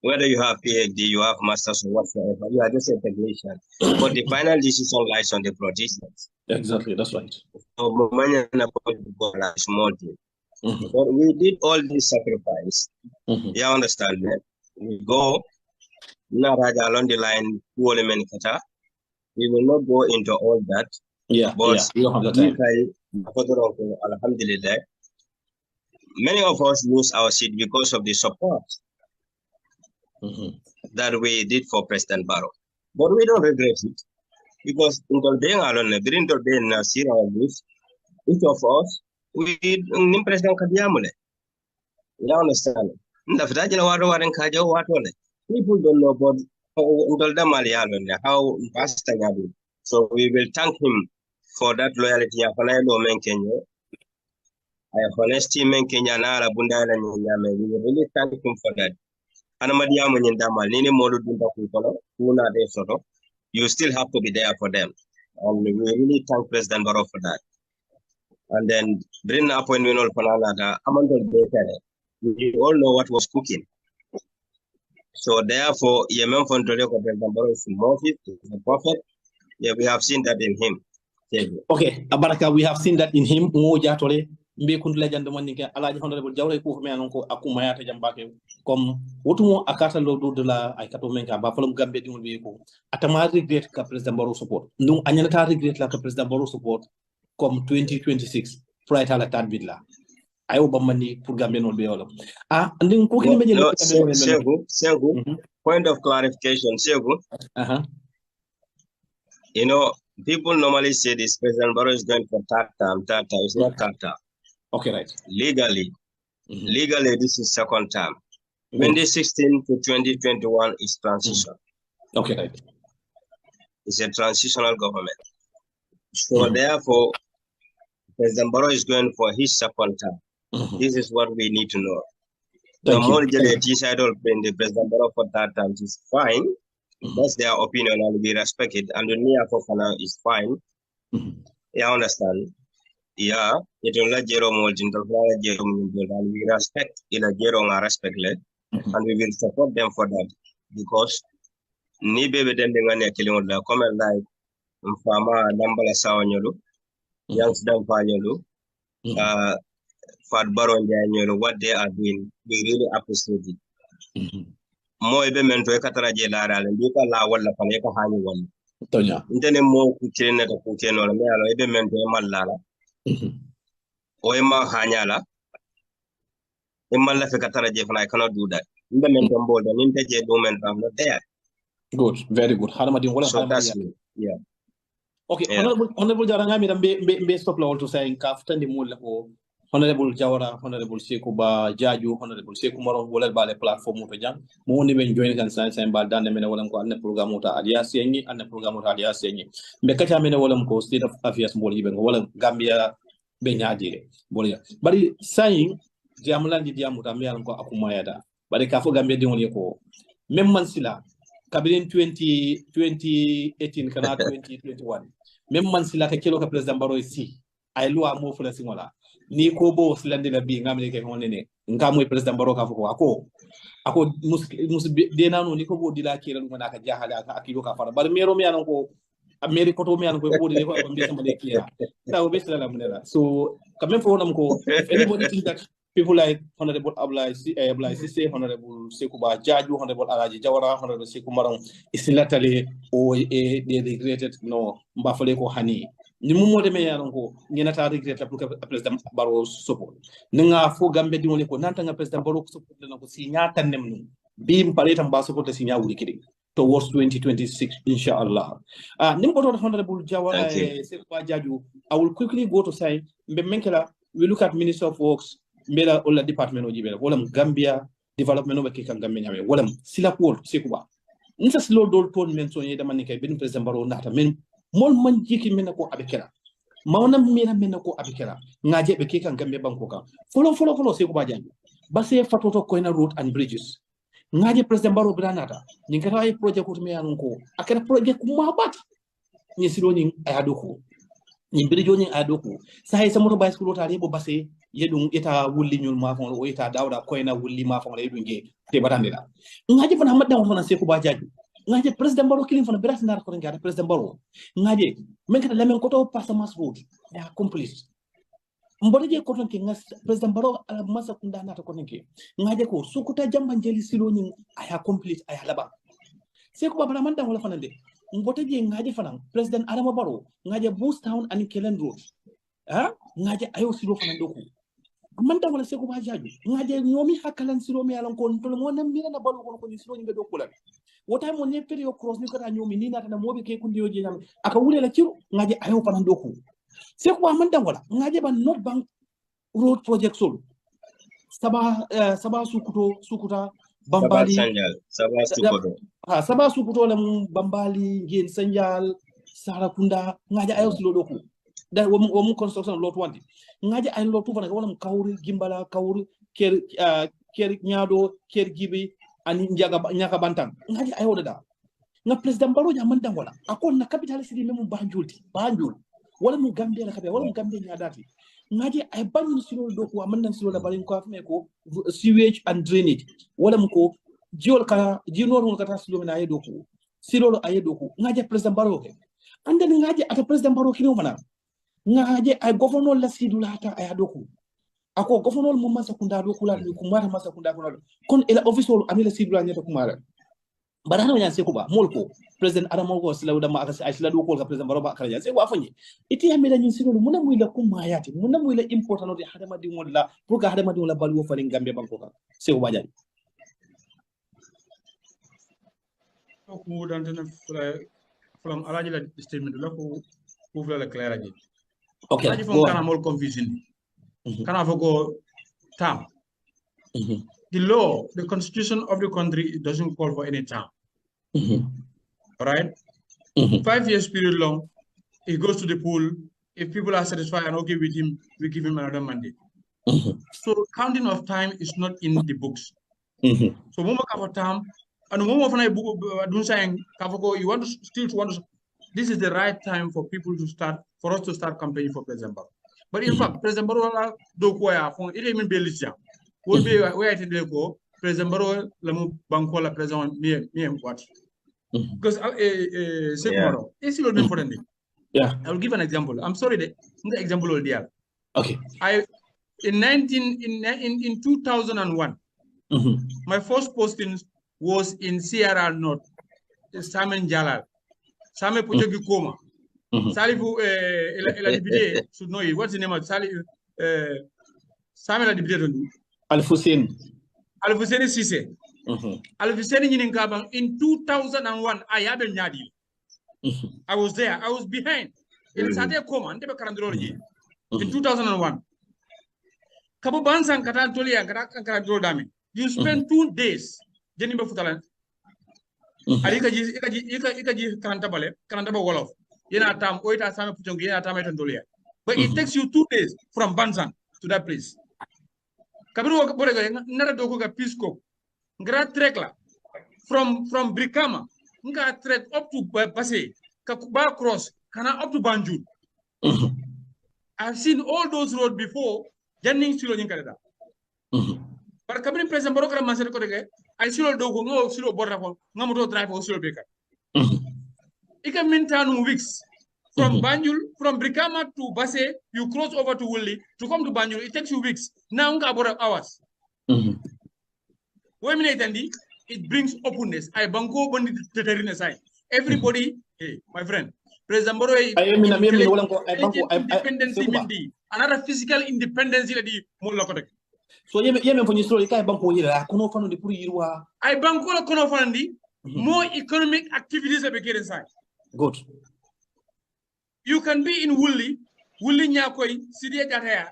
Speaker 3: Whether you have PhD, you have masters or whatsoever, you are just a technician. But the final decision lies on the politicians.
Speaker 1: Exactly, that's right.
Speaker 3: So, small thing. But we did all this sacrifice. You understand that? We go, along the line, we will not go into all that.
Speaker 1: Yeah,
Speaker 3: but
Speaker 1: we don't have the time.
Speaker 3: Alhamdulillah, many of us lose our seat because of the support that we did for President Barrow. But we don't regret it because each of us, we President Kadiamule. You understand? People don't know about how fast. So we will thank him for that loyalty. Honesty, we will really thank him for that. You still have to be there for them. And we really thank President Barrow for that. And then bring up when we know we all know what was cooking. So therefore, Yemen President Barrow is Moses, is a prophet. Yeah, we have seen that in him.
Speaker 1: Okay, Abaraka, we have seen that in him. Mbe kuntu legend mandinke alaji honorable jawre ko me anonko akuma yata jambake comme wotumo akata lo do la ay kato menka ba falum gambe dimul be ko atama regret ka president Barrow support ndum anyata regret la ka president Barrow support comme 2026 prior à la tade bidla ayo bamani pour gambe non be wala ndin ko kini meje
Speaker 3: Segu, point of clarification, Segu. You know, people normally say this President Barrow is going for third term. It's not third term.
Speaker 1: Okay, right.
Speaker 3: Legally, this is second term. 2016 to 2021 is transition.
Speaker 1: Okay, right.
Speaker 3: It's a transitional government. So therefore, President Barrow is going for his second term. This is what we need to know. The more the President Barrow for third term is fine. That's their opinion and we respect it. And the near Fofana is fine. You understand? Yeah, it will let Jerome and we respect in a Jerome respect and we will support them for that because ni baby then the killing the comment like Fama Dambala Sawanyolu, Youngs Dampanyolu, Fat Baron Janyolu, what they are doing, we really appreciate it. Mo ebe mento ekatara je lara le ndika la wala paneka hani wala
Speaker 1: tonya
Speaker 3: ndene mo ku kirene ko ku keno me alo ebe mento e mallala o e ma hanyala e malla fe katara je fana I cannot do that mbe mento mbolda ninte je do mento am not there.
Speaker 1: Good, very good.
Speaker 3: So that's yeah.
Speaker 1: Okay, yeah. Honorable Jaranga mi dambe stop la to saying kaftan di mul ko Honorable Jawara, Honorable Sekuba, Jaju, Honorable Sekumaro, Wolal Bale platform to jam. Moni ben join kan science and bal dan mena walam ko an programme ta alias yengi an programme ta alias yengi. Be kacha mena walam ko state of affairs mo liben walam Gambia be nyaadire. Bolia. Bari saying jamulan di diamu ta meyal ko akuma yada. Bari ka fo Gambia di woni ko même man sila kabrin 2018 kana 2021. Même man sila ka kilo ka president Barrow si ay loi mo fula singola. Ni ko bo silande la bi ngamle ke honene ngamoy president Barrow ka foko ako mus de nanu ni ko bo dila kira dum naka jahala ka akilo ka fara bar mero mi anan ko meri koto mi anan ko bo de ko be sama de kira taw be sala munela so quand même for nam ko if anybody think that people like Honorable Ablai Sise, Honorable Sekuba Jaju, Honorable Alaji Jawara, Honorable Sekumarong is latterly or they regretted no Mbafale ko hani ni mumo de me yanonko ngenata regret la pour president Barrow support nga fo gambe di woni ko nanta nga president Barrow support na ko si nyata nemnu bim pare tam ba support si nya wuri kidi towards 2026 inshallah nimbo to Honorable Jawara Sekuba Jaju I will quickly go to say mbe menkela we look at Minister of Works mbela all department oji bela wala Gambia development no be kan Gambia nyame wala sila ko Sekuba nsa silo dol ton men so yeda man kay ben president Barrow nata men mol man jiki men ko abikela mawna mena men ko abikela ngaje be kan Gambia banko kan folo Sekuba Jaju base fatoto ko na road and bridges ngaje president Barrow granata ni ngata ay project ko me yanon ko akara project ko mabat ni silo ni ayadoko ni birijo ni ayadoko sai sa moto bicycle ta rebo base yedum eta wulli nyul ma fon o eta dawda ko na wulli ma fon redu nge te batandira ngaje fana madam fana Sekuba Jaju ngaje president Barrow kilin fana biras ndar ko ngada president Barrow ngaje men kata lamen ko to passamas road ya complete mbodo je ko ton ke ngas president Barrow ala masa kunda nata ko nke ngaje ko sukuta jamba jeli silo ni aya complete aya laba Sekuba bana man dan wala fana de mbodo je ngaje fana president Adama Barrow ngaje Boost Town and Kellen Road ngaje ayo silo fana doku amanta wala seko ba jaju ngaje nyomi hakalan siro mi alan ko to ngona mira na balu ko ni siro ngi do kula wota mo ne peri yo cross ni kata nyomi ni nata na mobe ke kundi yoje nyam aka wule la ciro ngaje ayo fanan do ko seko amanta wala ngaje ban not bank road project sol saba sukuta bambali saba sukuto lam bambali gen sanjal sarakunda ngaje ayo silo do ko da wo construction lot wandi ngaje ay lot tu fana wala kawri gimbala kawri ker nyaado ker gibi ani nyaga bantam ngaje ay woda nga president baro nya manda wala akon na capital city memu banjul wala mu Gambia la wala mu Gambia nyaadati ngaje ay banu silo do ko amman silo la bari ko afme ko sewage and drainage wala mu ko jiol ka jinor mo kata silo na yedo ko silo lo ayedo ko ngaje president baro ke ande ngaje ata president baro kino mana ngaje ay governor la sidula hata ay adoku ako governor mo masa kunda do kula ni kumara masa kunda kono kon ila official amila sidula nyata kumara badana nya se ko ba molko president adamo go sila dama aka ay sila do ko ka president baroba akara se wa fanyi iti amila nyin sidulu muna muila kumayati muna muila important de hadama di wala pour ka hadama di wala balu fa ni Gambia banko ka se wa jani
Speaker 2: ko dan tan from alaji la statement la ko fula la clair aji.
Speaker 1: Okay.
Speaker 2: I find kind of more confusion. Kind of go term. The law, the constitution of the country doesn't call for any term. All right? 5 years period long, he goes to the pool. If people are satisfied and okay with him, we give him another mandate. So counting of time is not in the books. So when we have a term, and when we saying you want to still want to. This is the right time for people to start, for us to start campaigning for President Barrow. But in fact, President Barrow do kwaya fon it even be listia. Will be where it go President Barrow lamu banko la president me what. Because it's still important.
Speaker 1: Yeah.
Speaker 2: I will give an example. I'm sorry the example will there.
Speaker 1: Okay.
Speaker 2: In 2001, my first posting was in Sierra North, Samen Jalal. Same Pujogi Koma. Salifu la député should know it. What's the name of Salifu? Same la député don't do.
Speaker 1: Al-Hussein
Speaker 2: Sise. Al-Hussein in 2001, I had a nyadi. I was there. I was behind. In Saturday Koma, in 2001. Kabu Bansan Katan Toli and Karakandro Dami. You spent 2 days. Jennifer Futalan. Ikaji Karantaba Wolof. Yena tam oita same pujongi yena tam etondolia. But it takes you 2 days from Bansan to that place. Kabiru borega nara doko ga Pisco. Ngara trekla from Brikama. Nga trek up to Basse. Kakuba cross kana up to Banjul. I've seen all those roads before. Janning silo nyinkada. But Kabiri President Barrow Maser Kodege, I silo dogo no silo border ngamoto drive or silo baker. It can mean 10 weeks from Banjul, from Brikama to Basse, you cross over to Wuli to come to Banjul. It takes you weeks. Now about hours. It brings openness. I banko bondi determine side. Everybody, hey, my friend, President Barrow, independency, another physical independence.
Speaker 1: So yeme for story kai banko yira kono fano de pour yirwa
Speaker 2: I banko la kono fandi more economic activities are beginning inside.
Speaker 1: Good.
Speaker 2: You can be in Wuli Nyakoi, Sidia Jataya.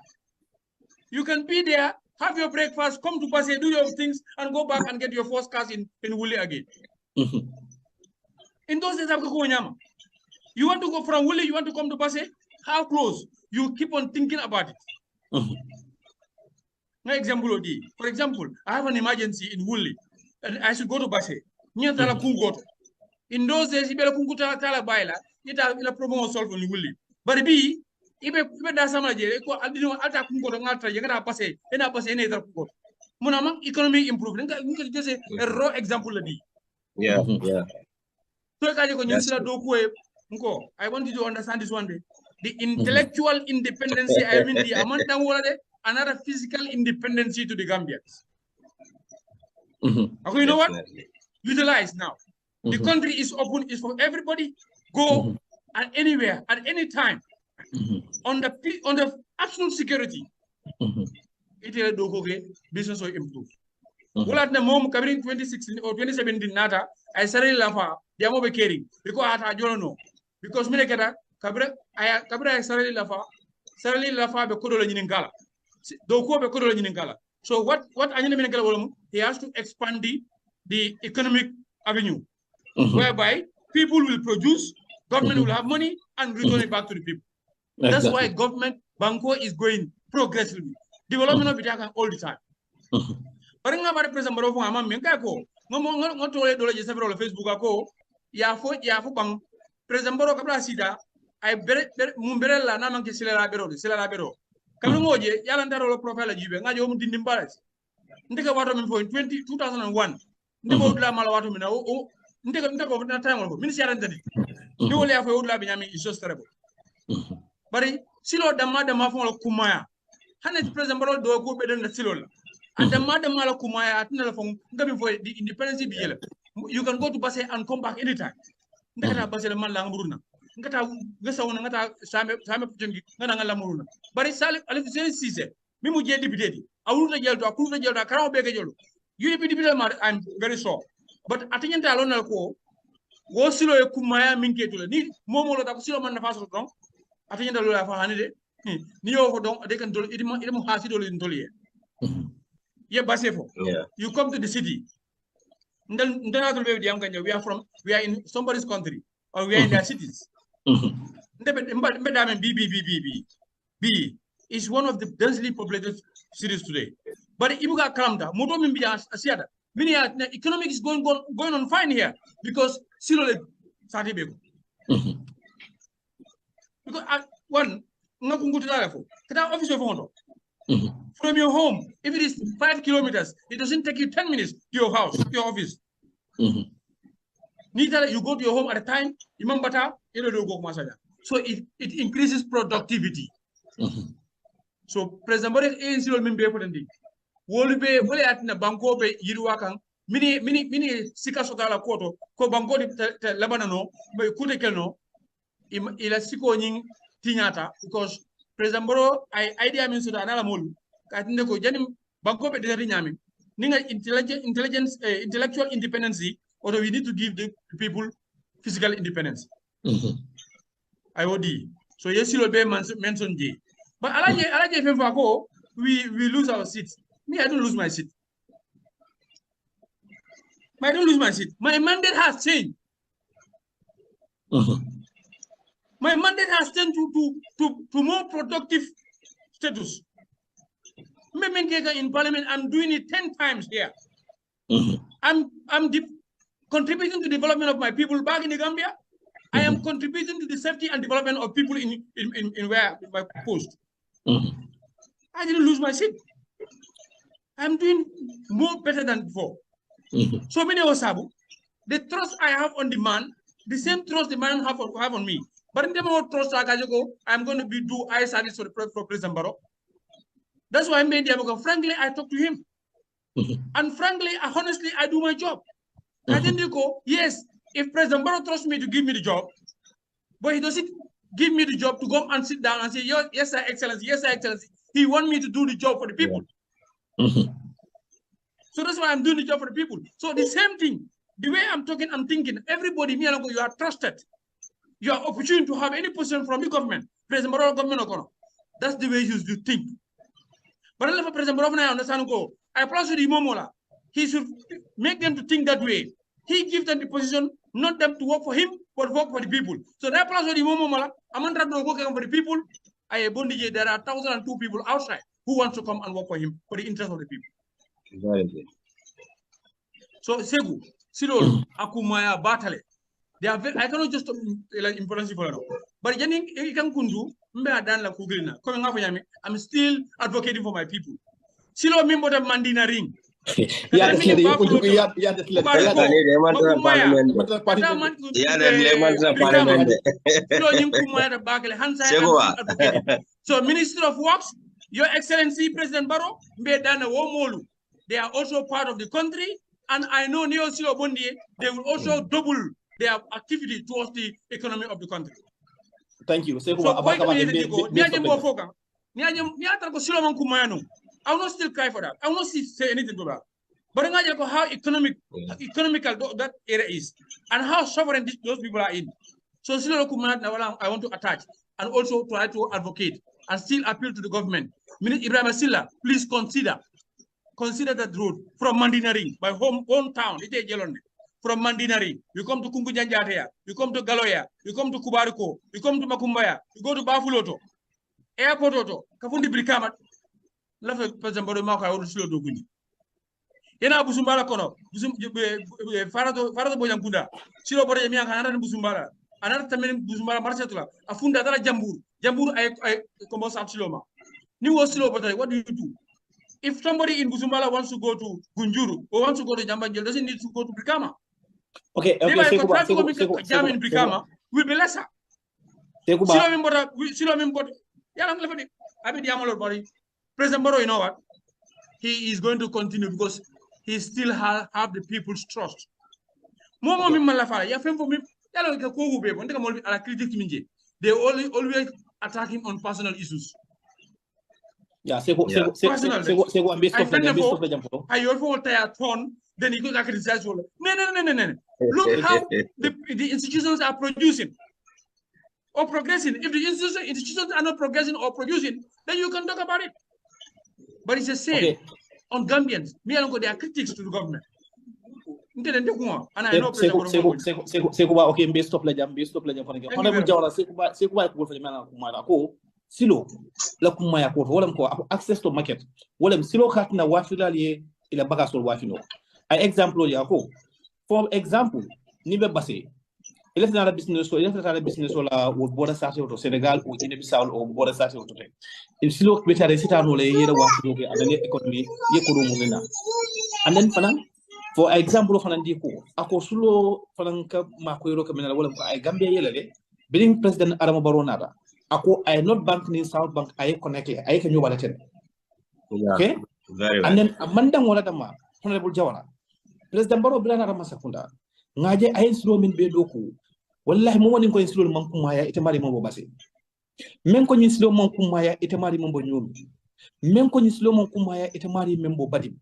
Speaker 2: You can be there, have your breakfast, come to Basse, do your things, and go back and get your first class in Wuli again. In those days, you want to go from Wuli, you want to come to Basse, how close? You keep on thinking about it. For example, I have an emergency in Wuli, and I should go to Basse. In those days, Ibera Kunguta Tala Baila, ila promo solve on Wuli. But be ibe da sama je ko aldino alta kungo ngata yanga passe ena passe ena dar kungo. Munama economic improvement. Nka just a raw example la di.
Speaker 3: Yeah.
Speaker 2: So kaje ko nyusila do ko nko I want you to understand this one day. The intellectual independence I mean the amount another physical independence to the Gambians. Okay, you know what? Utilize now. The country is open, is for everybody. Go at anywhere, at any time, on the absolute security. itele do ko ke business o improve wala na mom kabrin 2016 or 2017 nata ay sarili la fa diamo be keri biko ata jolono because mine keta kabra ay sarili la fa be kodo la nyinin kala do ko be kodo la nyinin kala. So what anyone mine kala wolum, he has to expand the economic avenue whereby people will produce, government will have money and return it back to the people. That's why government banco is going progressively. Development of it all the time. But nga bare president baro fo amam men ko ngo tole dole je safero Facebook ko ya fo bang president baro kabla sida ay bere la na manke silera bero kabla ngoje yala ndaro lo profile jibe ngajo mu dindi mbalas ndika wato min fo in 2001 ndiko la mala wato min o ndiko na time ko min siara ndani ni wole ya fo wudla bi nyami is just terrible bari silo dama fo lo kumaya hanet president baro do ko be den silo la adama la kumaya atina la fo ngabi fo the independence bi yela you can go to Basse and come back anytime ndaka Basse la man la nguruna ngata ngasawona ngata same putengi ngana ngala muruna bari sale alif sise mi mu je député di awuta jelto akuta jelto karaw be ke jelo you député ma I'm very sure but atinyanta lon ko wo silo e kumaya min ketula ni momolo ta ko silo man na faso don atinyanta lo la fa hanide ni yo ko don de kan dol idimo hasido lo ndoliye ye Basse fo you come to the city ndana be diam ganya we are in somebody's country or we are in their cities. B is one of the densely populated cities today. But Ibuga Kalamda, Modomimbi Asiada, many economic is going on fine here because Silo Satibego. Because one, office from your home, if it is 5 kilometers, it doesn't take you 10 minutes to your house, to your office. Neither you go to your home at a time, so it increases productivity. So President Boris is still member for the wole at na banko be yiruwakan mini sika sotala koto ko banko de labanano be kute kelno ila siko nyin tinyata because President Boro idea min suda na la mol ka tinde ko janim banko be de nyami ninga intellectual independence, or we need to give the people physical independence. IOD. So yes, you'll be mentioned. But Alaje we lose our seats. Me, I don't lose my seat. I don't lose my seat. My mandate has changed. My mandate has changed to more productive status. In Parliament, I'm doing it 10 times here. I'm contributing to the development of my people back in the Gambia. I am contributing to the safety and development of people in where my post. I didn't lose my seat. I'm doing more better than before. So many Osabu, the trust I have on the man, the same trust the man have on me. But in the more trust I'm going to do eye service for President Barrow. That's why I made the because frankly I talk to him. And frankly, honestly, I do my job. I didn't go, yes, if President Barrow trusts me to give me the job, but he doesn't give me the job to go and sit down and say, yes, Sir Excellency, yes, Sir Excellency. He wants me to do the job for the people. So that's why I'm doing the job for the people. So the same thing, the way I'm talking, I'm thinking, everybody, me and you are trusted. You are opportune to have any position from the government, President Barrow government. That's the way you should think. But if President Barrow, I understand, I applaud the Momola. He should make them to think that way. He gives them the position, not them to work for him, but work for the people. So that plus the Momola, I'm not working for the people. There are 1,002 people outside who want to come and work for him for the interest of the people.
Speaker 4: Exactly.
Speaker 2: So Segu, Silo, Akumaya, Batale. They are very, I cannot just importance for them. But you can kundu, coming up with me, I'm still advocating for my people. Silo member of Mandina Ring.
Speaker 1: Yeah,
Speaker 2: so Minister of Works, Your Excellency President Barrow, they are also part of the country, and I know Neo Silo Bondi, they will also double their activity towards the economy of the country.
Speaker 1: Thank you. So
Speaker 2: I will not still cry for that. I will not say anything to that. But imagine how economical that area is and how sovereign those people are in. So I want to attach and also try to advocate and still appeal to the government. Minister Ibrahim Silla, please consider that road from Mandinari, my hometown, from Mandinari, you come to Kumbujanjatea, you come to Galoya, you come to Kubariko, you come to Makumbaya, you go to Bafuloto, Airport Auto, Kafundi Brikama, love President Maka or Silo Duguni. Yena Busumbala Kono, Farado Boyankunda, Silo Boremian, another Busumbala, another Tamin Busumbala Marcetula, Afunda Jambur, I come out Siloma. New Oslo, what do you do? If somebody in Busumbala wants to go to Gunjuru or wants to go to Jambanjel, doesn't need to go to Brikama.
Speaker 1: Okay,
Speaker 2: Jam in Brikama will be lesser. President Baro, you know what? He is going to continue because he still have the people's trust. They always attack him on personal issues.
Speaker 1: Yeah,
Speaker 2: I also tired tone, then he goes to criticize. No. Look how the institutions are producing or progressing. If the institutions are not progressing or producing, then you can talk about it. But it's the same on Gambians. Me and they are critics to the government. And I know
Speaker 1: silo la kumaya ko wala ko access to market wala silo khatina wafilali ila bagasol wafino ay example ya ko for example ni be basse il est dans la business la wo border state au Sénégal ou Guinée Bissau ou border state au tote il silo betare sitano le yeda wafino be adane economy yekodo munena and then fanan for example fanan di ko ako sulo fanan ka makoyro ka menala wala ko ay Gambia yelale being president Adama Barrow nada ako I not bank ni South Bank I connect I can you wallet okay
Speaker 3: very
Speaker 1: and then amanda wala dama honorable Jawara president Barrow bilana rama sakunda ngaje ay silo min be doku wallahi mo woni ko silo man kumaya ite mari mo base men ko ni silo man kumaya ite mari mo nyum men ko ni silo man kumaya ite mari membo badim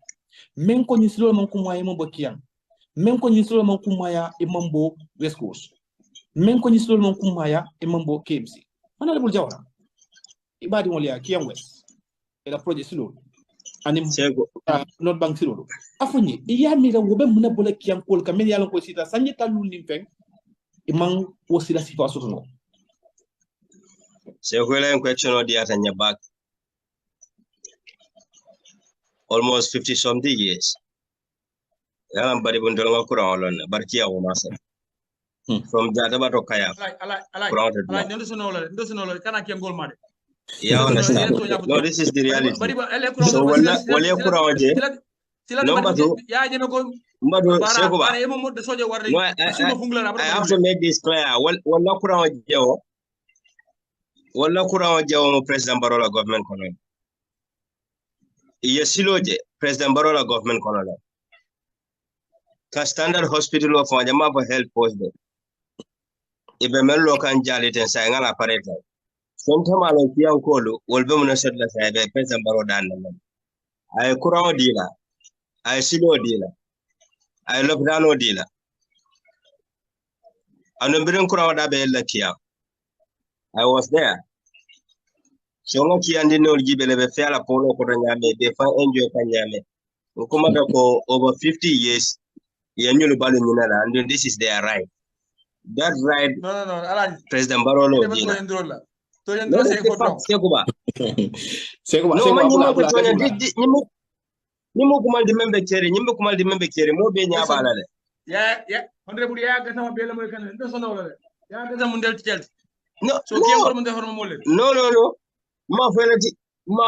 Speaker 1: men ko ni silo man kumaya mo kiyan men ko ni silo man kumaya e mambo West Coast men ko ni silo man kumaya e mambo KMC Honorable Jawara, ibadi molia Kiang West, ela project silo, anim not bank silo. Afunyi, iya mira wobe muna bole Kiang Kol kameli alon ko sita sanye talu nimpeng, imang wasila sifa sotono.
Speaker 3: Sekwela en question odi atanya back almost 50 something years. Yalan bari bundol ngakura olon barkia o masa. From Jadaba to Kaya.
Speaker 2: I understand.
Speaker 3: Yeah, understand. No, this is the reality. So number two, I have to make this clear. Well, President Barola government colonel. Yesiloje, President Barola government colonel. Standard hospital of Wajama for health post. Ibe mello kan jaliten sa ngala pareta son tama lo kiyan kolu wolbe mun sedla sa be President Baro dan nan ay kurawo dila ay silo dila ay lockdowno dila anu birin kurawo da be la kiya I was there so ngo kiyan dinol gibele be fela polo ko nyame be fa enjoy kan nyame ko mata ko over 50 years yanyulu balu nyina and this is their right. That right.
Speaker 2: No.
Speaker 3: President Barolo. Nimu kumal di membe kere mo be nya balale.
Speaker 2: Yeah. Honorable ya gata ma bela mo kan ndo sono wala. Ya gata mun del ticel.
Speaker 3: No.
Speaker 2: So ke ngor mun de hormo mole.
Speaker 3: No. Ma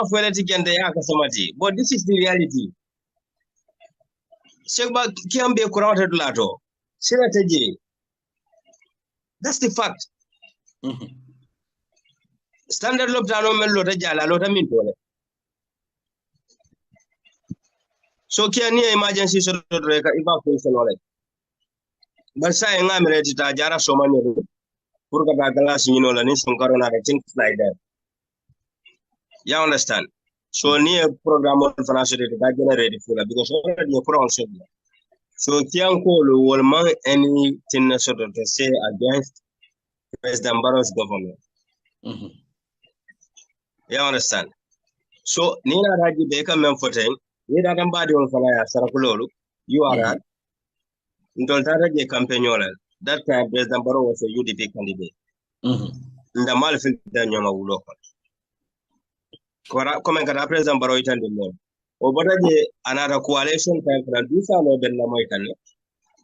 Speaker 3: felati gende ya ka samati. But this is the reality. Sekba kiambe kurawata dulato. Sira teje. That's the fact. Standard lockdown men lota jala lota min tole. So kiani emergency so reka evacuation wala. But say ngam ready ta jara so many pour ka bagala sinino la ni son corona things like that. You understand? So near program of financial that generated for that because already a crown so Tianko will man anything sort of to say against President Barrow's government. You understand? So Nina Raji Baker Memfotain, you that body on Falaya Sarakulolu, you are at Ndoltara campaign. That time President Barrow was a UDP candidate. The Malfil Danyama Uloko. Comment at President Barrow and the more. Over another coalition time for do so no Ben Lamoitan.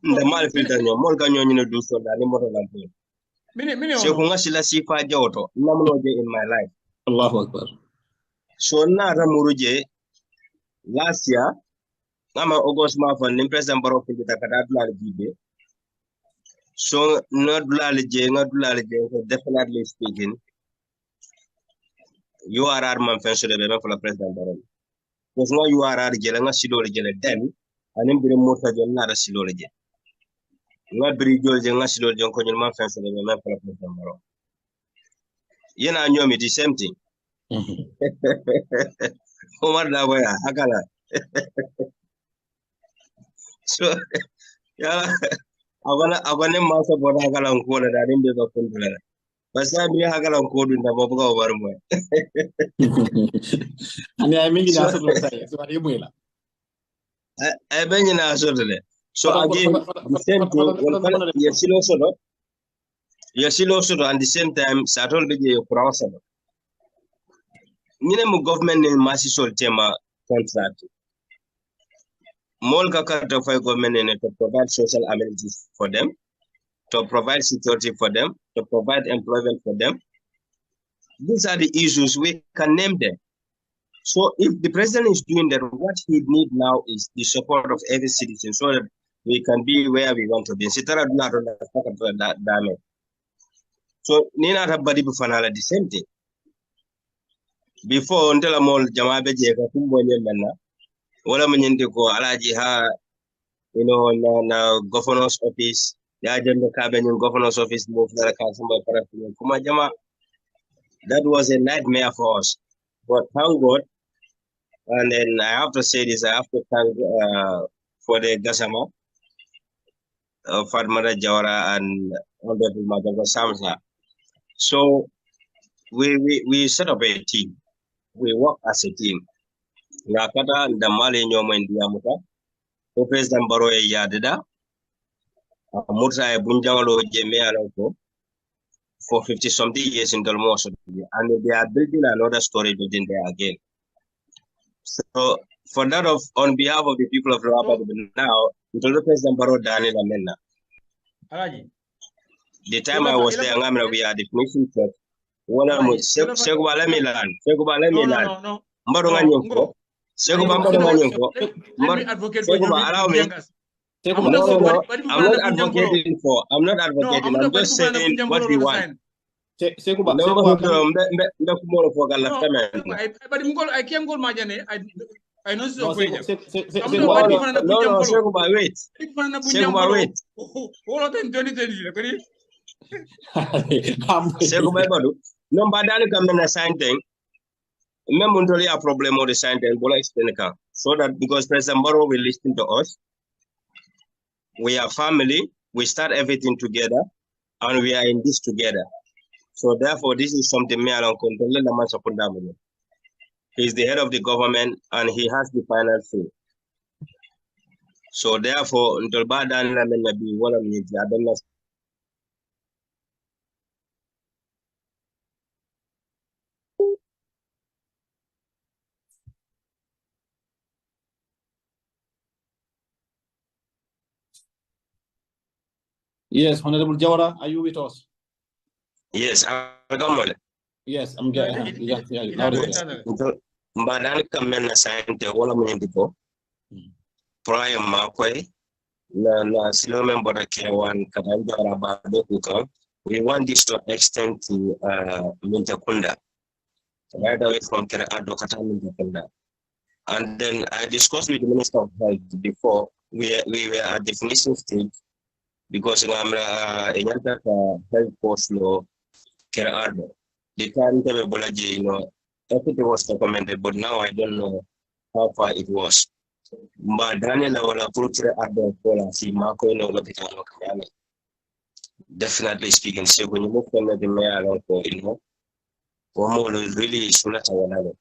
Speaker 3: The Malfil Danyama, Morgan do so that more than so Kungasila Sifa Joto, Namoje in my life.
Speaker 1: Allahu Akbar.
Speaker 3: So Nara Muruje last year, I'm August Mafan, President Barrow the Kadabla Gibe. So not definitely speaking, you are our man for the President Barrow. Because now you are our Jelanga Sidology then, and then be more than another Sidology. Not very good and Sidology on Conyan for the President Barrow. You know, me the same thing. So, yeah, I want to master what I got on code that I didn't do the but I'm on code in the Bobo over.
Speaker 1: And I mean,
Speaker 3: I've been in a sort of it. So again, the same thing, Yasilo and the same time, Saturn video process. Minimum government in Masisol Tema contract. More to government in to provide social amenities for them, to provide security for them, to provide employment for them. These are the issues we can name them. So if the president is doing that, what he needs now is the support of every citizen so that we can be where we want to be. So Nina Rabadi Bufanala the same thing. Before until a mall Jamabe Jeka wala manyindiko alaji ha na governor's office ya jembe kabe in governor's office move na kasamba para kuma jama. That was a nightmare for us, but thank God. And then I have to say this, I have to thank for the Gasama Fatmada Jawara and Honorable Majago Samsa. So we set up a team, we work as a team. Nakata ndamali nyoma india muta o President Barrow yadida muta e bunjangalo jeme alako for 50 something years in Dalmos, and they are building another story within there again. So for that on behalf of the people of Rwanda now, the President Barrow Daniel Amena. The time I was there, we are the finishing church. One of them Segubala Milan, Segubala Milan, Mbaronganyo. Let me advocate for you. Allow me. I'm not advocating for. I'm not advocating. I'm just saying what we want. I can't go Majane. I know so. Wait. Seguba, wait. Hold on, 2020. Seguba, no, but I come and sign thing. Remember, a problem of the sign thing. So that because President Barrow will listen to us, we are family. We start everything together, and we are in this together. So therefore, this is something me along control. He is the head of the government, and he has the final say. So therefore, until Badan be one of the
Speaker 1: Yes, Honorable Jawara, are you with us?
Speaker 3: Yes, I'm going.
Speaker 1: Yes, I'm getting.
Speaker 3: Badan kamen assigned the whole of prior Marquay, na silo member one Kadanja Rabado. We want this to extend to Mintakunda, right away from Kerado Kata Mintakunda. And then I discussed with the Minister of Health before we were at the finishing stage because I'm a health post law Kerado. The time Bolaji, I think it was recommended, but now I don't know how far it was. But Daniel, I will approach the other for see Marco in all of it. Definitely speaking, so when you look at the mayor for one really should let our level.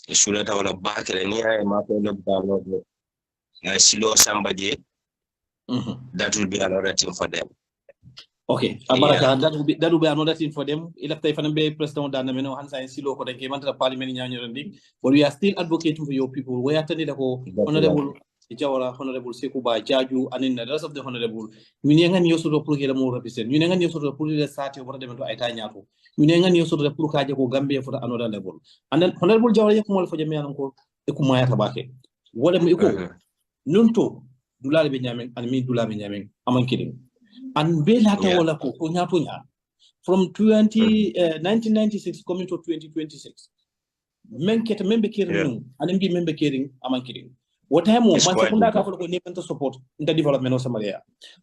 Speaker 3: You should let our back and near Marco look down. I see somebody that will be another thing for them.
Speaker 1: Okay, Abaraka, that will be another thing for them. If they find a president down the menu, Hansa and Silo, they came into the parliament in January, but we are still advocating for your people. We attended the whole honorable Jawara, honorable Sekuba, Jaju, and in the rest of the honorable. Union used to put here more represent. Union used to put the Sati over them to Itaniapo. Union used to put Kajago Gambia for another level. And then honorable Jawara Yakumal for Jamianko, the Kumaya Tabake. What am you call? Nunto, Dula Benjamin, and me Dula Benjamin. I'm kidding. And Belata from 1996 coming to 2026. Men get a member caring, and be member caring, I'm kidding. What I'm more, Masakunda for to support in the development of Somalia.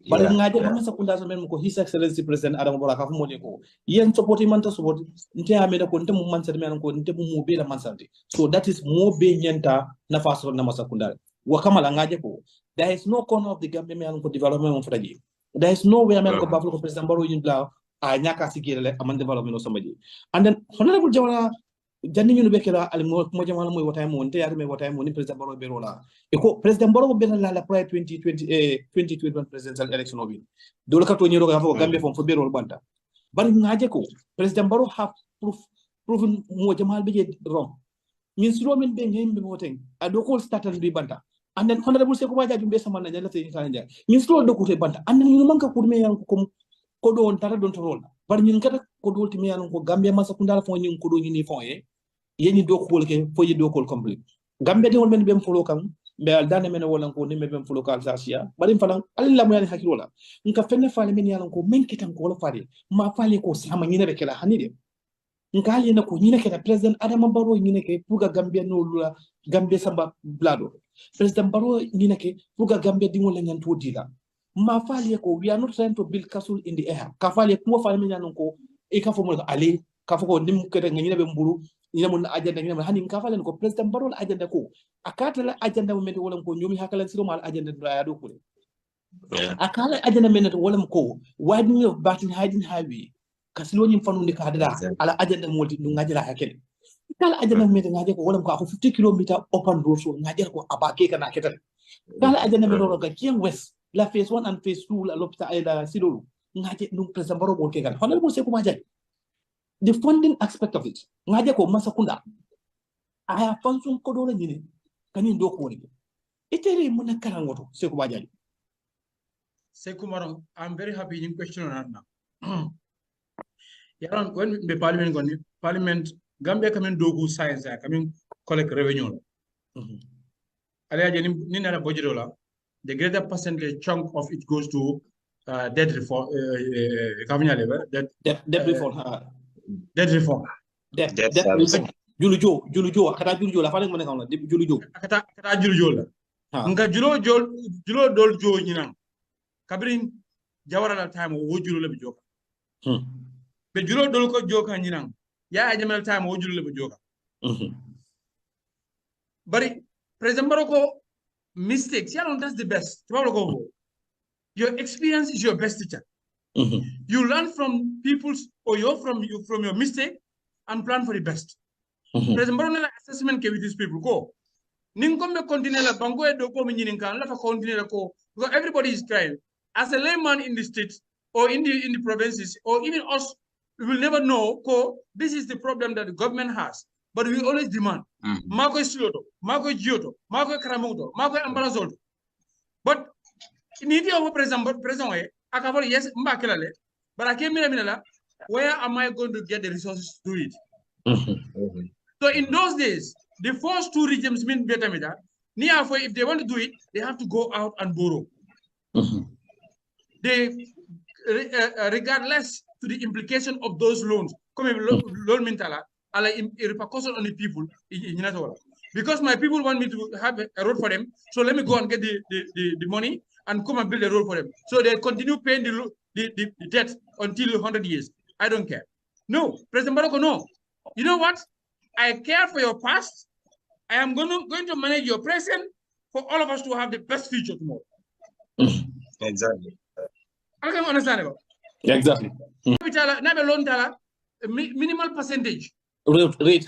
Speaker 1: But Masakunda, His Excellency President Adam Boraka Moniko, Yen supporting Manta support, Intea made a quantum Mansaman Contebu Mobile Mansati. So that is more Benyenta Nafaso Namasakunda. Wakamalangajako. There is no corner of the Gambian development of Fragi. There is no way American Buffalo President Baro in Blau, I Naka Sigil, among development of somebody. And then Honorable Jawara, Janin Bekela, and Mojaman, what I'm on, what I'm on, President Baro Berola. President Baro Benala prior 2021 presidential election of it. Dolaka to Niroga Gambia from Fubero Banta. But in Najeko, President Baro have proven Mojamal be wrong. Means Roman being voting, I don't call start and be Banta. And then Honorable Sekubaja to be someone and the you slow the Kute Banta, and then you manka put me and Kodo and Tara don't roll. But you get a Kodo to me and Gambia Masakunda for you Kudu uniform, Yeni do Kolke for you do call complete. Gambia don't mean them follow come, Bell Danaman and Kodi made them follow Calsasia, but in Falang, Alaman Hakirola. Nka Fene Faliminian ko make it and qualify it. Ma Faliko Samanina Bekela Hanidi. Nkali na kunyina kena President Adam Baro nyineke puga Gambia no lula Gambia samba blado. President Baro nyineke puga Gambia dingo lenyan to dila. Mafali ko we are not trying to build castle in the air. Kafali ko fali nyanko e ka fomo ale ka foko nim kete nyina be mburu nyina mun agenda nyina hani kafali ko President Baro agenda ko akata la agenda mo mede wala ko nyomi hakalan siro mal agenda do ya do ko. Akala agenda menet wala ko widening of Baton hiding highway. Kasiloni mfano ndikadala ala agenda multi ngajira hakene kala agenda mede ngaje ko wala ko 50 km open road so ngaje ko abake kana ketal kala agenda mede ro ga kien west la phase 1 and phase 2 la lopita ila sidolu ngaje num president baro bo kegal honorable Sekou Majaji the funding aspect of it ngaje ko Masakunda aya function ko do la nyine kany do ko ni itere mun karangoto Sekou Majaji
Speaker 2: Sekou Maro, I'm very happy in question on that now. When the parliament Gambia coming do science coming collect revenue. The greater percentage chunk of it goes to debt reform, debt reform. Debt reform.
Speaker 1: Julujo, akata Julujo la fane mone kauna Julujo.
Speaker 2: Akata Julujo la. Nga Julo dol jo nyina. Kabrin Jawara la time wo Julo le bijoka. Be Julo dol ko joka nyina. Ya ajamel time wo Julo le bijoka. But President Baroko mistakes, that's the best. Your experience is your best teacher. You learn from people's or from your mistake and plan for the best. President Baroko assessment with these people go. Ninkombe continue la bango e doko minyininka la fa continue la ko because everybody is trying. As a layman in the states or in the provinces or even us, we will never know ko this is the problem that the government has. But we always demand. Mako Siloto, Mako Giotto, Mako Karamoto, Mako Ambarazol. But in India, present way, I can yes, Mbakelale. But I came in, where am I going to get the resources to do it? So in those days, the first two regimes mean better with that. If they want to do it, they have to go out and borrow. They regardless to the implication of those loans, come loan mintala. A repercussion on the people in Natola. Because my people want me to have a road for them, so let me go and get the money and come and build a road for them. So they continue paying the debt until 100 years. I don't care. No, President Baroko, no. You know what? I care for your past. I am going to manage your present for all of us to have the best future tomorrow.
Speaker 3: Exactly.
Speaker 2: I can understand it.
Speaker 1: Yeah, exactly.
Speaker 2: Minimal percentage.
Speaker 1: Rate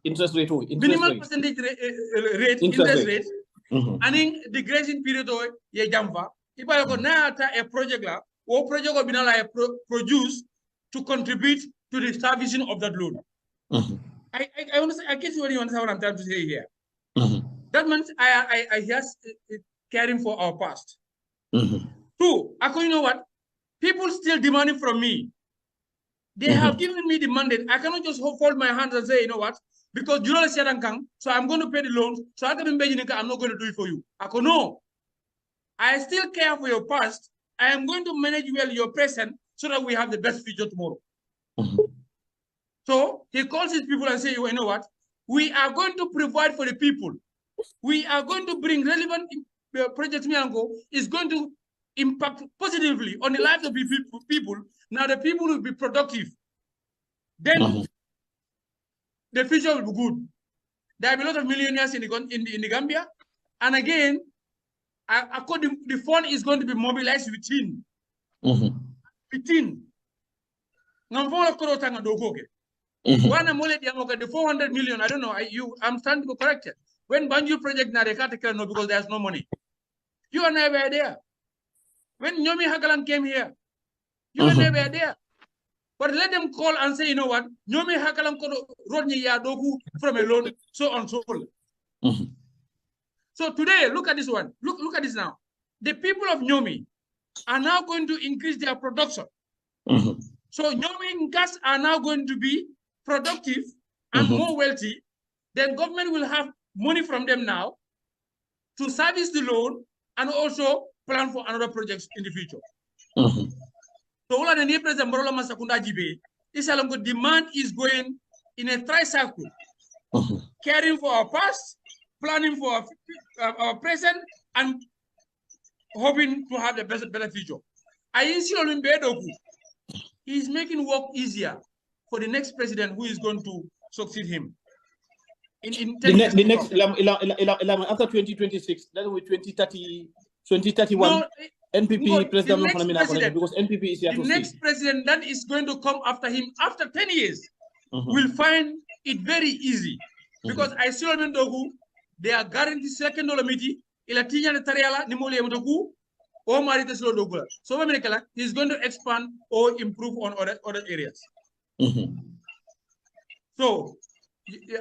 Speaker 1: interest rate.
Speaker 2: Minimal percentage rate, interest rate. And in the grazing period, ye jamfa. If I go now a project la, or project will be now produce to contribute to the servicing of that loan. I understand. I guess you understand what I'm trying to say here. That means I just caring for our past. Two, you know what? People still demanding from me. They have given me the mandate. I cannot just fold my hands and say, you know what? Because you don't say so I'm going to pay the loans. So I'm not going to do it for you. I go, no. I still care for your past. I am going to manage well your present so that we have the best future tomorrow. So he calls his people and say, you know what? We are going to provide for the people. We are going to bring relevant projects. Is going to impact positively on the lives of the people. Now the people will be productive. Then the future will be good. There will be a lot of millionaires in the Gambia. And again, according the fund is going to be mobilized within. Within. The 400 million, I don't know. I'm starting to be corrected. When Banjul project now they can't take no because there's no money. You are never there. When Nyomi Hagalan came here, you were never there. But let them call and say, you know what? Nyomi Hagalan wrote Yadogu from a loan, so on so forth. So today, look at this one. Look at this now. The people of Nyomi are now going to increase their production. So Nyomi gas are now going to be productive and more wealthy. Then government will have money from them now to service the loan and also plan for another projects in the future. So all the neighbors and Borola Masakunda Jibe, the demand is going in a tricycle, caring for our past, planning for our present, and hoping to have the better future. I see Olumbedoku. He's making work easier for the next president who is going to succeed him. In
Speaker 1: the next after 2026, that will be 2031. No, NPP president because NPP is here
Speaker 2: the next president that is going to come after him after 10 years will find it very easy because I see Olumbedoku, they are guaranteed second Olomiti, Ilatinya Tariala, Nimoli Mudoku, or Marita Slodogula. So he's going to expand or improve on other areas. So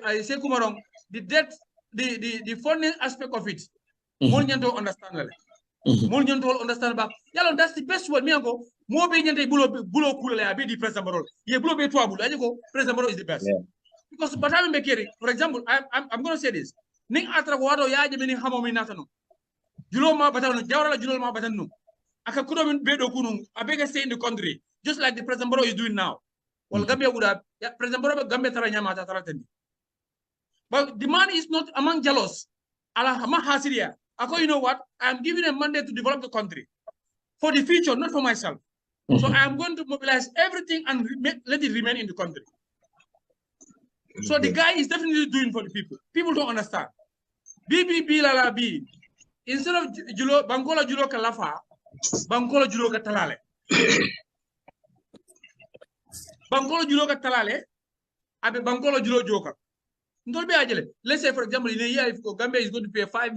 Speaker 2: I say Kumarong, the debt, the funding aspect of it, more than to understand. More than to understand about that's the best word. Me go more being bulo kula be the president barol. Ye bulo be tuabul. I go president barol is the best. Because but I'm making for example, I'm going to say this. Ning atra wado ya jemini hamo mi natano. Julo ma batano jawra julo ma batano. Aka kudo min bedo kunung abega stay in the country just like the president barol is doing now. Well, Gambia would have president barol Gambia taranya mata tarateni. But the man is not among jealous. Allah Hasiria. You know what? I'm giving a mandate to develop the country for the future, not for myself. So I'm going to mobilize everything and let it remain in the country. So the guy is definitely doing for the people. People don't understand. BBB lala B. Instead of Julo, Bangola Julo Kalafa, Bangola Julo Katalale. Bangola Julo Katalale, Abe Bangola Julo Joka. Let's say, for example, in a year, if Gambia is going to pay $5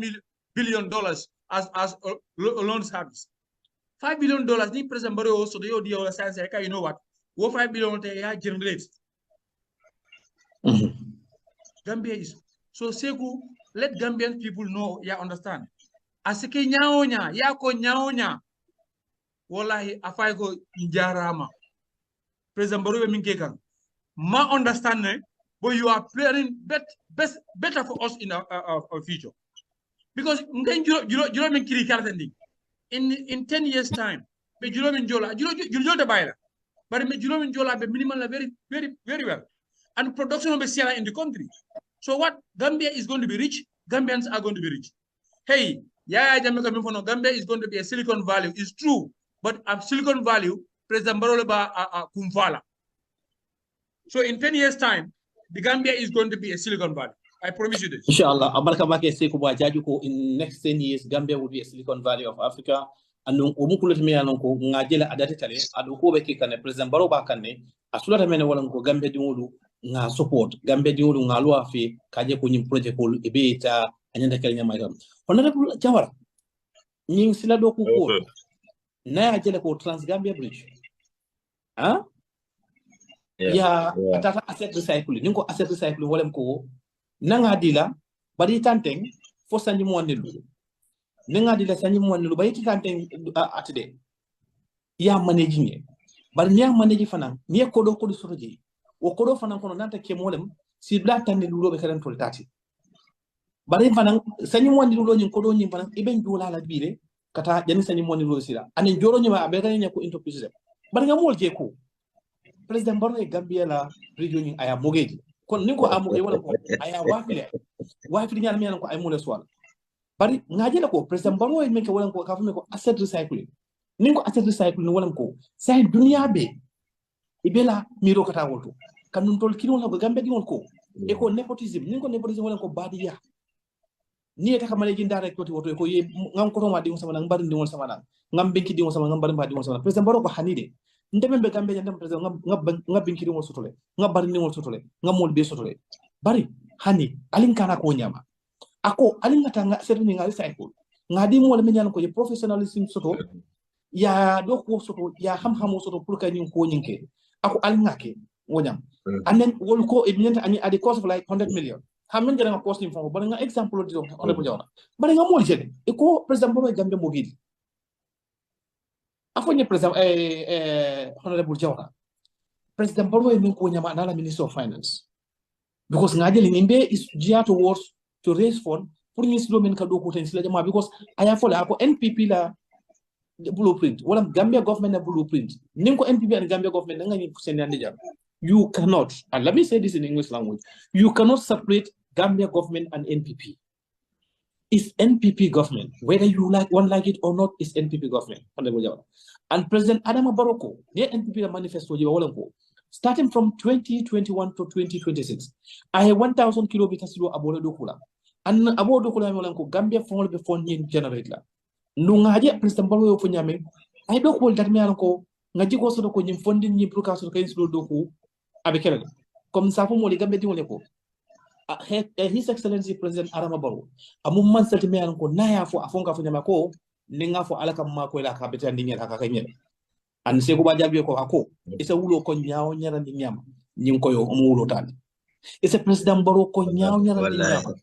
Speaker 2: billion as a loan service. $5 billion, ni President Barrow also the ODO science, you know what? What $5 billion they generate. Gambia is so Seku, let Gambian people know, understand. Asike nyaonya, yako nyaonya. Wallahi afaigo injarama. President Barrow minkeka. Ma understand, but you are planning better for us in our future. Because in 10 years' time, but minimal very, very, very well. And production will be in the country. So what? Gambia is going to be rich, Gambians are going to be rich. Hey, Gambia is going to be a Silicon Valley. It's true, but a Silicon Valley, President Baroloba Kumfala. So in 10 years' time, the Gambia is going to be a Silicon Valley. I promise you this.
Speaker 1: Inshallah, Abaraka Bake Sekuba Jajuko, in next 10 years, Gambia will be a Silicon Valley of Africa. And Umukulut Mianoko, Ngajela Adatale, Adukobe Kane, President Baroba Kane, Asulata Menawalanko, Gambia Dulu, Nga support, Gambia Dulu, Ngaluafi, Kajakunim project, Ebeta, and the Kenya Madam. Honorable Jawara, Ning Siladoku Court, Naya Jelako Transgambia Bridge. Huh? Yeah, asset recycling. Ningo asset recycling wolem ko nanga dila bari tanteng fo sanji mo wandelu. Nanga dila sanji mo wandelu bari tanteng atde. Ya managing bari niya manage fanan niya kodo sotoji. O kodo fanan kono nanta ke molem si bla tande lulo be kalen tol tati. Bari fanan sanji mo wandelu lo nyin kodo nyin fanan iben jola la bile kata jani sanji mo wandelu sila. Ane joro nyima abega nya ko into pieces. Bari nga mol je ko President Barrow Gambia la region aya mogeji kon ninko amu e wala ko aya wafile nyal mi ko ay mole swal bari ngaje la ko President Barrow e men ko wala ko ka fami ko asset recycling ninko asset recycling wala ko say dunia be ibela miro kata wolto kanun tol kino la ko Gambia di won ko e ko nepotism ninko nepotism wala ko badiya ni eta kamale jinda rek toti woto ko ye ngam ko to ma di won sama nang bari di won sama nang ngam benki di won sama ngam bari ma di won sama President Barrow ko hanide ndeme be Gambia ndem president nga binkiri wol sotole nga bari ni wol sotole nga mol be sotole bari hani alin kana ko nyama ako alin ngata nga serni nga recycle nga di mol men yan ko je professionalism soto ya do ko soto ya xam soto pour ka ñu ko ñinke ako alin ngake wonyam and then wol ko e minenta ani at the cost of like 100 million xam men nga cost info bari nga example di on ko jawna bari nga mol jede e ko president bo Gambia mo gidi Afonye President Honorable Jawara. President Barrow is another Minister of Finance. Because Ngajeli Nimbe is geared towards to raise funds for Minister of Finance because I have followed NPP la blueprint. Well, Gambia government blueprint. Ninko NPP and Gambia government you cannot, and let me say this in English language, you cannot separate Gambia government and NPP. It's NPP government, whether you like it or not, it's NPP government. And President Adama Barrow, the NPP manifesto, starting from 2021 to 2026, I have 1,000 kilometers to Abola Dokula. And Abola Dokula, Gambia phone before Yin generator. Nungaja, President Barrow for Yame, I don't hold that Mianco, Najiko Soko, Yin funding Yin Procas of Kainslo Doku, Abekere. Come Sapo Moligambe Dioleko. His Excellency President Adama Barrow, a movement set me and Naya for Afonka for Yamako, Ninga for Alakamakola Capitan Ninga Kakanya. And Sekuba Jabio Ako, it's a Ulo Konyao Nyan Yam, Ninkoyo Mulotan. It's a President Barrow Konyao Nyan.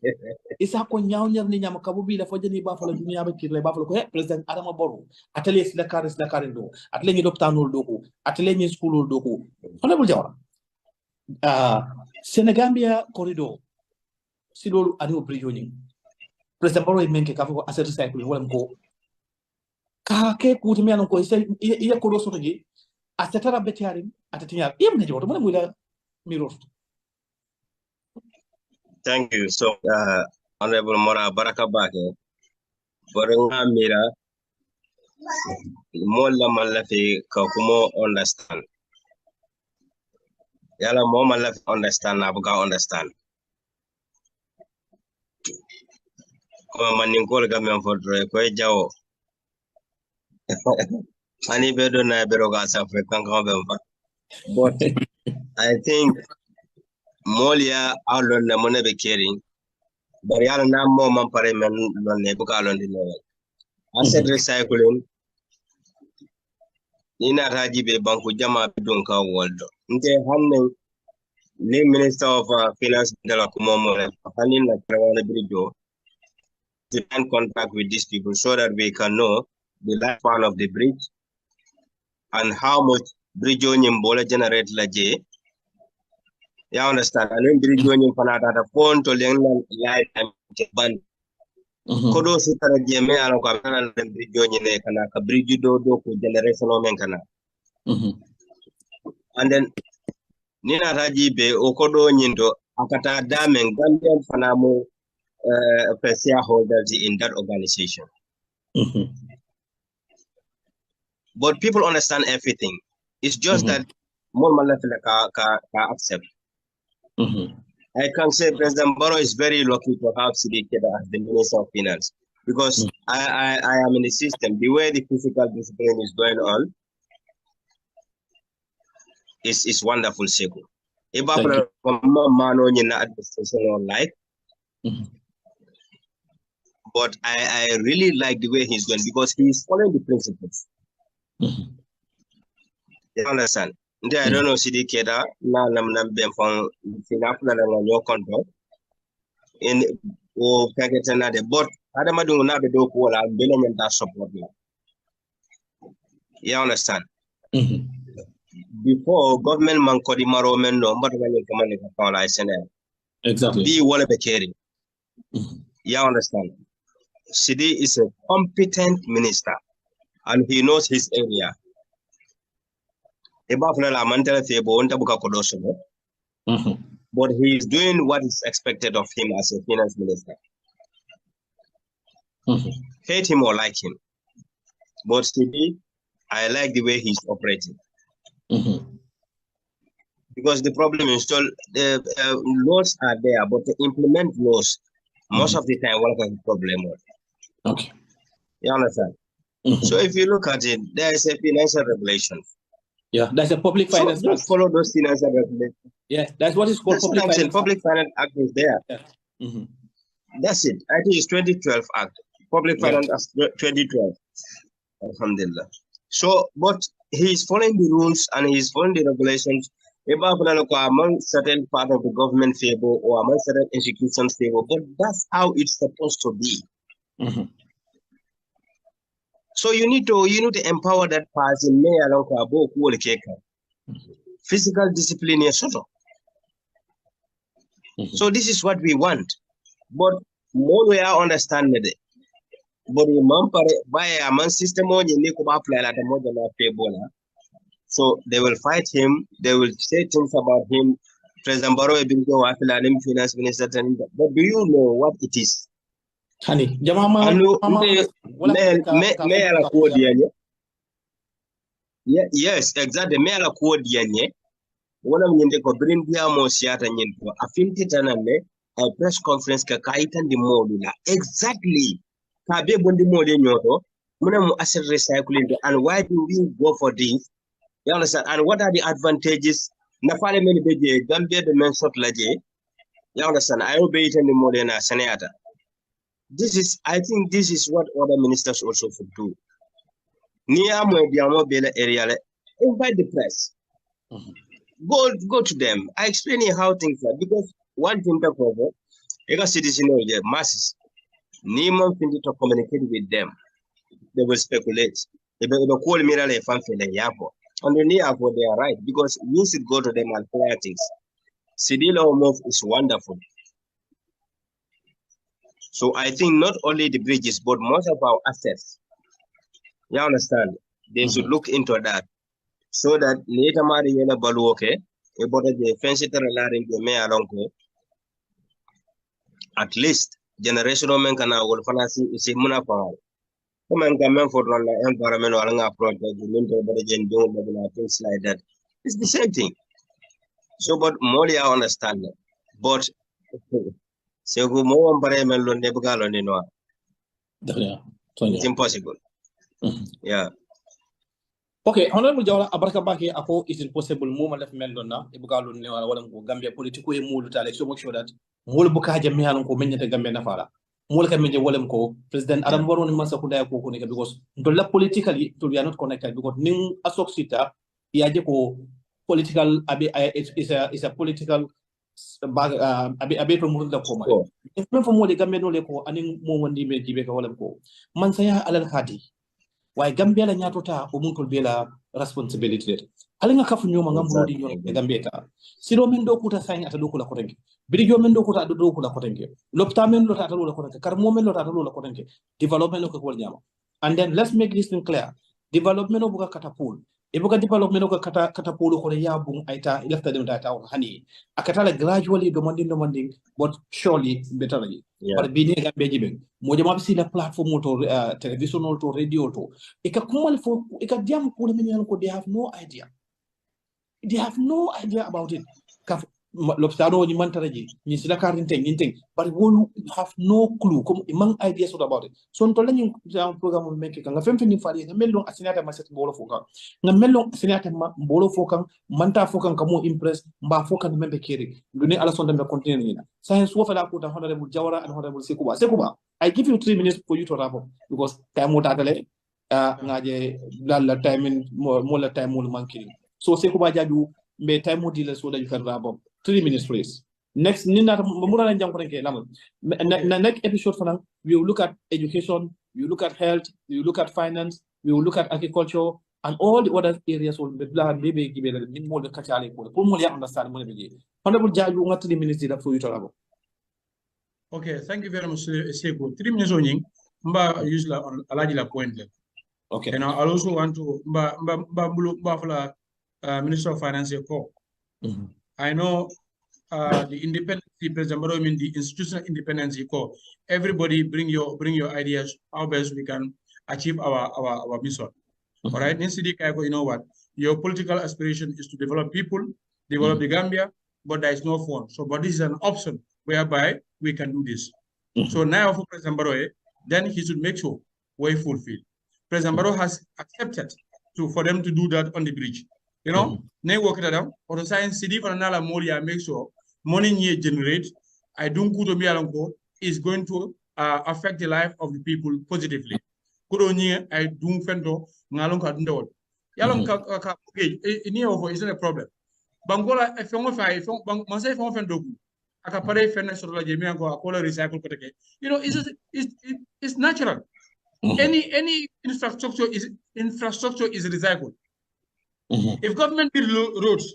Speaker 1: It's a Konyao Nyan Kabubila for Jenny Buffalo, Buffalo, President Adama Barrow, at least the car is the Carindo, at Lenny Doctanul Doku, at Lenny School Doku. Honorable Jawara. Senegambia corridor. Sidol anu bridging. President Barrow menke kafo asset recycling wala ko. Ka ke kuti mi anko iya ko do soto ji asetara betiarim atatinya ibne joto mo mula miro.
Speaker 3: Thank you. So Honorable Mora Baraka Bake Borenga Mira Mola Malafi Kakumo understand. Yala mo Malafi understand Nabuga understand. Maninkol Gamian for Dre Jao. Ani bedo na beroga sa African Gambia. But I think Molia alon na mone be caring. But yala na mo man pare men lon ne buka alon di level. Asset recycling. Ina raji be banku jama bidon ka world. Nte hanne le Minister of Finance de la Kumomo hanin na trawana bridge to sign contract with these people so that we can know the lifespan of the bridge and how much bridge on bola generate la J. You understand? And then bridge on panata the phone to learn lifetime ban. Kodo sitara jeme alo kabana na bridge on ne kana ka bridge do ku generation o men kana. And then nina raji be okodo nyindo akata damen Gambian fanamo shareholders in that organization. But people understand everything. It's just that more ka accept. I can say President Barrow is very lucky to have Sidi Keda as the Minister of Finance because I am in the system. The way the physical discipline is going on is wonderful, Seku. But I really like the way he's going because he's following the principles. You understand? I don't know Sidi Keda na nam bem from Sinapla na your control in o kaketa de but adama do na be do ko la development support na. You understand? Before government man kodi maro men no but when you come on I send
Speaker 1: exactly
Speaker 3: be wala be caring. You understand? Sidi is a competent minister and he knows his area. But he is doing what is expected of him as a finance minister. Hate him or like him. But Sidi, I like the way he's operating. Because the problem is still the laws are there, but to implement laws, most of the time, one has a problem.
Speaker 1: Okay.
Speaker 3: You understand? So if you look at it, there is a financial regulation.
Speaker 1: Yeah, that's a public finance
Speaker 3: act. Just follow those financial regulations.
Speaker 1: Yeah, that's what is called public finance.
Speaker 3: Public finance act is there.
Speaker 1: Yeah.
Speaker 3: That's it. I think it's 2012 act. Public finance act 2012. Alhamdulillah. So, but he's following the rules and he's following the regulations. Among certain part of the government favor or among certain institutions favor, but that's how it's supposed to be. So you need to empower that person. Physical discipline is sort of. So this is what we want. But more we are understanding it. But by a man system so they will fight him, they will say things about him. President Barrow finance minister, but do you know what it is?
Speaker 1: Honey,
Speaker 3: yes, exactly. Me ala ko dianye. Wala mnyende ko bring dia mo siata nyento. Afinti tanane a press conference ka kaitan di modula. Exactly. Kabe bondi mode nyoto. Muna mu asset recycling and why do we go for this? You understand? And what are the advantages? Na fale many beje Gambia the men shot laje. You understand? I obey it in the modern Senata. I think this is what other ministers also should do. Area, invite the press. Go to them. I explain how things are because one thing to cover, citizen masses. Niemand finds to communicate with them. They will speculate. They will call me a fanfare and they are right because we should go to them and clear things. Sidila move is wonderful. So I think not only the bridges, but most of our assets, you understand, they should look into that. So that later Mariana Baluoke, about the fancy at least generational men can now will fancy is a monopoly. Come and come for the environmental project, things like that. It's the same thing. So, but more I understand it. But it's impossible. Yeah.
Speaker 1: Okay, Honorable Jawla Abaraka Baki Ako is impossible moment of Mendona, Ibugalo Newa Gambia political mulu so much sure that Mulbuka Jamian Community Gambia Nafara. Mulka Meja Walemko, President Adam Waron Masakunda Kukunika, because politically we are not connected because Ning Asoksita, Yajeko political is a political abe promote the coma. If not for more the Gambia no lepo, aning moment di Jibeka Walemko. Mansaya Alal Hadi. Why Gambia la nyatota umunkul bela responsibility alinga kafu nyoma ngamrodi nyoma Gambia siro mendo kuta sayni ata dokula kotenke bidijo mendo kuta ado dokula kotenke lopta men lota ata dokula kotenke kar momen lota ata dokula kotenke development ko wol nyama and then let's make this thing clear development buka katapul e buka development ko katapul ko ya bung aita lefta dem data hani akatala gradually demanding but surely better but bini Gambia jibe moja mabisi la platform to television to radio to ika kumal fo ika diam ko men ko they have no idea about it lopsano ni mantaraji ni sila karinte nyinting but wolu have no clue comme mang ideas about it so on to lañu programme meke nga fem fini fali nga mello asinata ma set mbolo foka nga mello asinata ma mbolo foka manta foka kamo impress mba foka ni membe kiri duni ala sonda me continue ni science wo fala ko ta honorable Jawara and honorable Sekuba I give you 3 minutes for you to wrap up because time wo tatale ngaje la time in mo la time mo manki so Sekuba jaju me time wo dile so that you can wrap up 3 minutes, please. Next, next episode for now, we will look at education, we will look at health, we will look at finance, we will look at agriculture, and all the other areas will be maybe give it more the Kachali. Understand Honorable Judge, you want 3 minutes for you to have.
Speaker 2: Okay, thank you very much, Seko. 3 minutes only. Mba use la alajila point.
Speaker 1: Okay.
Speaker 2: And I also want to mba Minister of Finance call. I know the independence, the institutional independence. Everybody bring your ideas. How best we can achieve our mission. All right, you know what? Your political aspiration is to develop people, develop the Gambia, but there is no fund. So, but this is an option whereby we can do this. So now for President Barrow, then he should make sure we fulfill. President Barrow has accepted for them to do that on the bridge. You know, they work it out. Or the science CD for another moria make sure money you generate, I don't go to me along is going to affect the life of the people positively. Kudo I don't fendo ngalong ka ndol. Yalong ka isn't a problem. Bangola if you want man say fon fendo ku. Aka pare fenna so la jemi ko akola recycle ko take. You know, it's natural. Any infrastructure is recycled. If government build roads,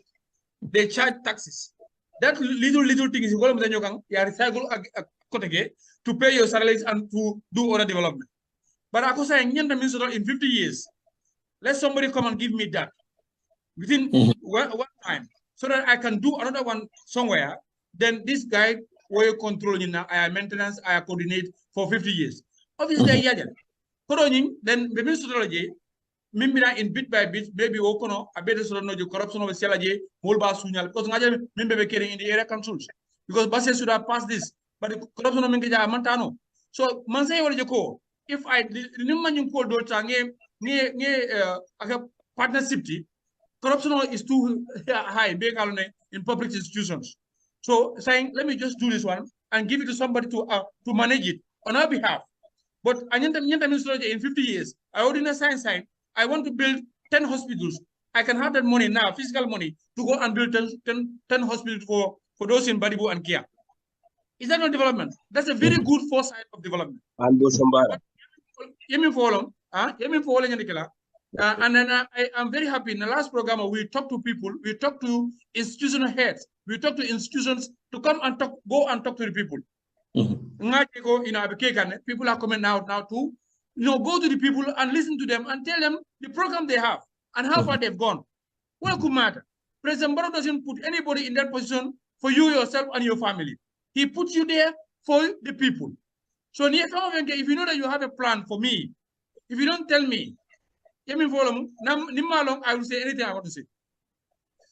Speaker 2: they charge taxes. That little thing is recycle to pay your salaries and to do other development. But I could say in 50 years, let somebody come and give me that within one time, so that I can do another one somewhere. Then this guy will control I maintenance, I coordinate for 50 years. Obviously, then the methodology. Mimbina in bit by bit, maybe Okono, a better sort of corruption of a Selaje, Molba Sunyal, because Mimbe carrying in the area councils. Because buses should have passed this, but the corruption of Mingaja Montano. So Mansay or Joko, if I remember you call Dolce near partnership, corruption is too high, big in public institutions. So saying, let me just do this one and give it to somebody to manage it on our behalf. But in 50 years, I already signed. I want to build 10 hospitals. I can have that money now, physical money, to go and build 10 hospitals for those in Badibu and Kia. Is that not development? That's a very good foresight of development. And then I'm very happy. In the last program, we talked to people, we talked to institutional heads, we talked to institutions to come and go and talk to the people. People are coming out now to go to the people and listen to them and tell them the program they have and how far they've gone. What could matter? President Barrow doesn't put anybody in that position for you, yourself, and your family. He puts you there for the people. So if you know that you have a plan for me, if you don't tell me, I will say anything I want to say.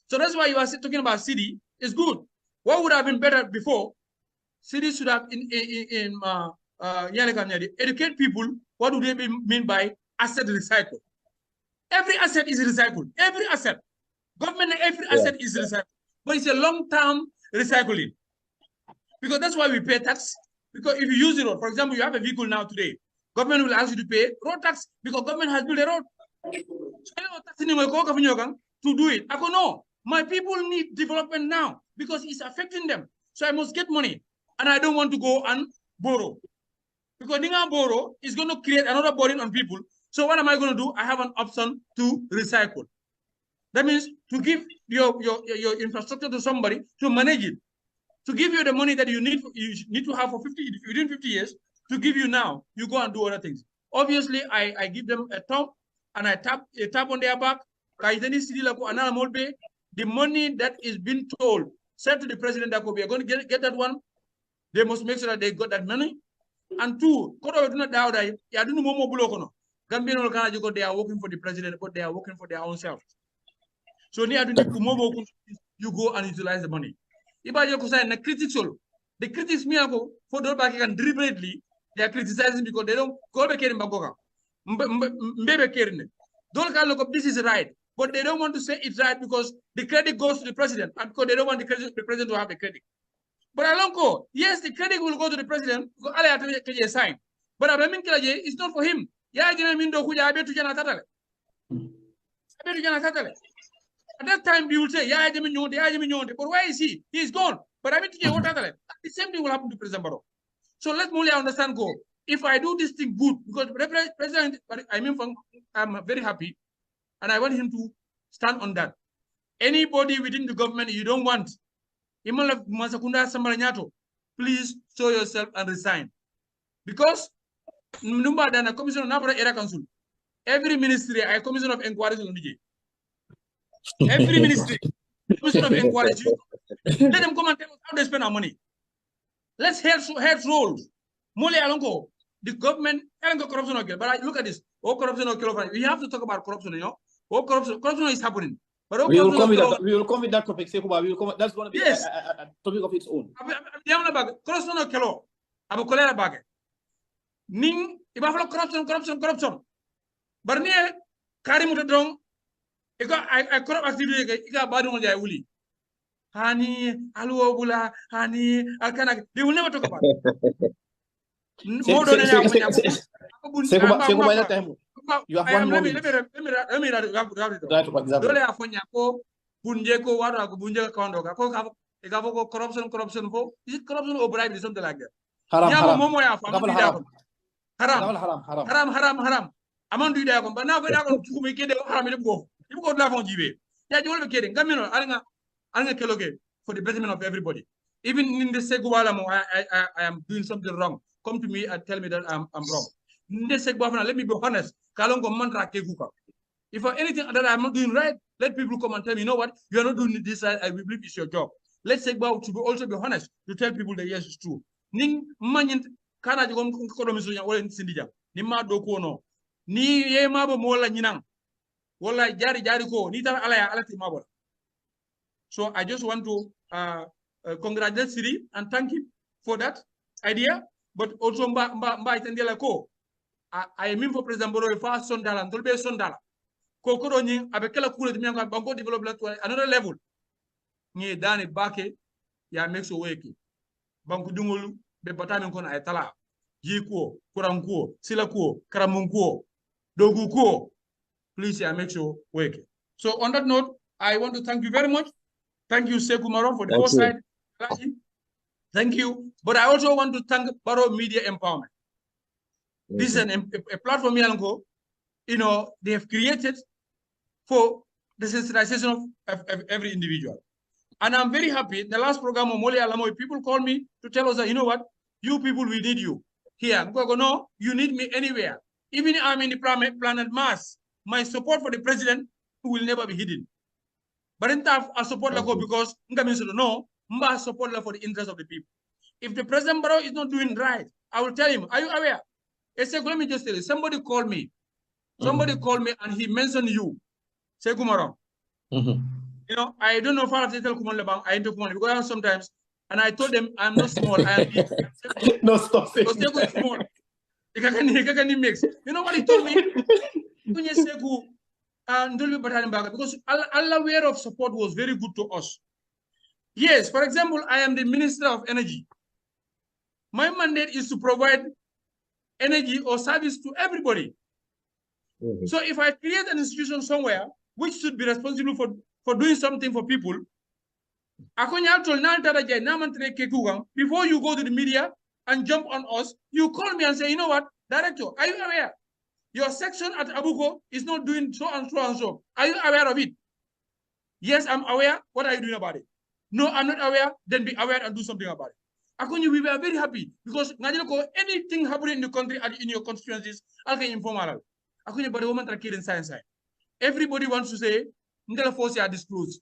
Speaker 2: So that's why you are talking about city. It's good. What would have been better before? Cities should have educate people. What do they mean by asset recycle? Every asset is recycled. Every asset. Government, every asset is recycled. But it's a long-term recycling. Because that's why we pay tax. Because if you use the road, for example, you have a vehicle now today, government will ask you to pay road tax because government has built a road. To do it. I go, no, my people need development now because it's affecting them. So I must get money. And I don't want to go and borrow. Because borrow is going to create another burden on people. So what am I going to do? I have an option to recycle. That means to give your infrastructure to somebody to manage it. To give you the money that you need to have for within 50 years, to give you now, you go and do other things. Obviously, I give them a thumb and I tap on their back. The money that is being told, said to the president that we are going to get that one, they must make sure that they got that money. And two, they are working for the president, but they are working for their own self. So you go and utilize the money. Iba ko say na critics all. The critics me ako for those back can deliberately they are criticizing because they don't go back in Bagoga. Mbebe Kerine. Don't look up this is right. But they don't want to say it's right because the credit goes to the president and because they don't want the president to have the credit. But Alonko, yes, the credit will go to the president because sign. But Abamin Kilaje is not for him. At that time, we will say, but where is he? He's gone. But I mean, the same thing will happen to President Barrow. So let Muli understand go. If I do this thing good, because President, I'm very happy, and I want him to stand on that. Anybody within the government you don't want, please show yourself and resign. Because Numba than a commission of Nabra Era Council. Every ministry, a commission of inquiries on DJ. Every ministry, commission of inquiries. Let them come and tell us how they spend our money. Let's head roles. Mole Alongo, the government, corruption okay. But look at this. Oh, corruption okay. We have to talk about corruption, you know. Oh, corruption is happening. But
Speaker 1: we will come with that topic. That's going to be
Speaker 2: yes.
Speaker 1: a topic of its own.
Speaker 2: Corruption okay. Abu Kolera Bage. Ning ibafalo corruption barni kari muta dong I corrupt activity ika badu mo jay wuli hani aluwo bula hani alkana they will never talk about it. You have 1 moment. Let me dole afonya ko bunje ko waro ko bunje kondo ko corruption ko is it corruption or bribery something like that haram amandu ida ko bana ko da ko tukumi kede haram ile go ibu la fon jibe ya jol be kede ngamino alanga keloge for the betterment of everybody. Even in the segwala I am doing something wrong, come to me and tell me that I'm wrong. In the segwala, let me be honest, kalongo mantra kekuka. If for anything that I'm not doing right, let people come and tell me, you know what, you are not doing this right, I believe it's your job. Let's also be honest to tell people that yes, it's true. Ning manyin kana jom ko do misunya wala sindija ni ma do ko no ni ye mabo mo la nyinang wala jari ko ni tan ala ya alati mabo. So I just want to congratulate Siri and thank him for that idea, but also mba itendela ko I mean for President Boro fa sondala ndolbe sondala ko ko do nyi abekela kule de mianga banko develop to another level ni dani bake ya make so weki banko dungolu be batami kono ay tala yiko kurankuo silakuo karamunkuo dogukuo please ya make sure weki. So on that note, I want to thank you very much. Thank you, Sekou Maro, for the foresight. Thank you. But I also want to thank Baro Media Empowerment. This is a platform, you know, they have created for the sensitization of every individual. And I'm very happy. In the last program of Mole Alamoy, people call me to tell us that, you know what, you people, we need you here. I'm going to go, no, you need me anywhere. Even if I'm in the planet Mars, my support for the president will never be hidden. But in terms of support because no, I support for the interest of the people. If the President Barrow is not doing right, I will tell him, are you aware? Let me just tell you, somebody called me. Somebody called me and he mentioned you. Say Kumaro. You know, I don't know if I tell Kumalabang, I interview because sometimes, and I told them I'm not small, I am big.
Speaker 1: No, stop it.
Speaker 2: Small. You know what he told me? Because Allah aware of support was very good to us. Yes, for example, I am the Minister of Energy. My mandate is to provide energy or service to everybody. So if I create an institution somewhere which should be responsible for doing something for people, before you go to the media and jump on us, you call me and say, you know what, Director, are you aware? Your section at Abuko is not doing so and so and so. Are you aware of it? Yes, I'm aware. What are you doing about it? No, I'm not aware. Then be aware and do something about it. Akunyi, we were very happy because anything happening in the country and in your constituencies, I'll get informal. Akunyi, but the woman are killing science. Everybody wants to say, Ndela force are disclosed.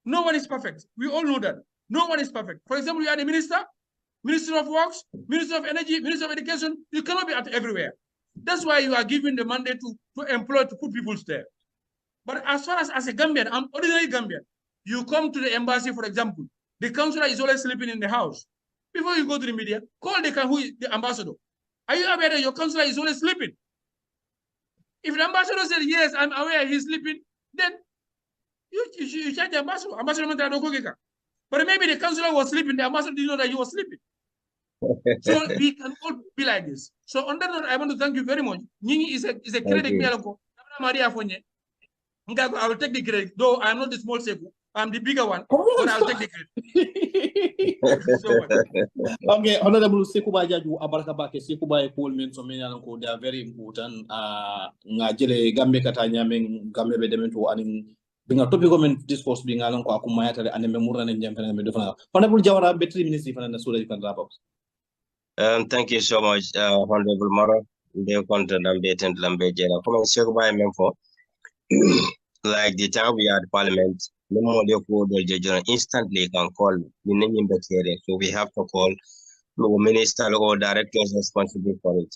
Speaker 2: No one is perfect. We all know that. No one is perfect. For example, you are the minister, Minister of Works, Minister of Energy, Minister of Education. You cannot be at everywhere. That's why you are given the mandate to employ, to put people there. But as far as a Gambian, I'm ordinary Gambian. You come to the embassy, for example, The councillor is always sleeping in the house. Before you go to the media, call the ambassador. Are you aware that your councillor is always sleeping? If the ambassador said, yes, I'm aware he's sleeping, then you charge the ambassador. Ambassador, but maybe the councillor was sleeping, the ambassador didn't know that he was sleeping. So we can all be like this. So on that note, I want to thank you very much. Nyingi is a credit. I will take the credit, though I am not the small Seku. I'm the bigger one, but I'll take the credit. So much.
Speaker 1: Okay, Honorable Sekuba Jaju Abarakabake, Sekuba Coleman, so many they are very important. Ngajele Gambia Katanya, Gambia Bedemento, and being a topic government discourse being along Kumayata and Memura and Jampan. Honorable Jawara, better minister and so you can wrap up.
Speaker 3: Thank you so much, Honorable Mara. They content and betent Lambejera. Come on, Sekuba Memfo. Like the time we are at Parliament, no more the instantly can call the name bacteria. So we have to call the minister or directors responsible for it.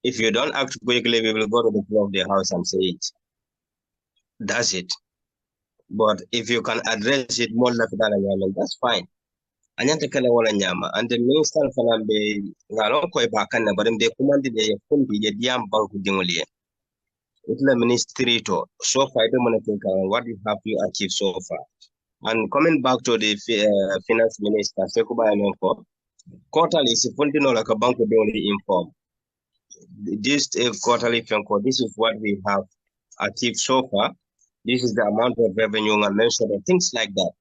Speaker 3: If you don't act quickly, we will go to the floor of the house and say it. That's it. But if you can address it more like that, that's fine. And the minister for the Galo Koi Bakana, but they commanded the Diam Bank Dingoli. It's the ministry to so far I don't want to think what you have you achieved so far. And coming back to the finance minister, Sekuba Amenko, quarterly is funding like a bank will be only informed. This quarterly FENCO, this is what we have achieved so far. This is the amount of revenue and mention and things like that.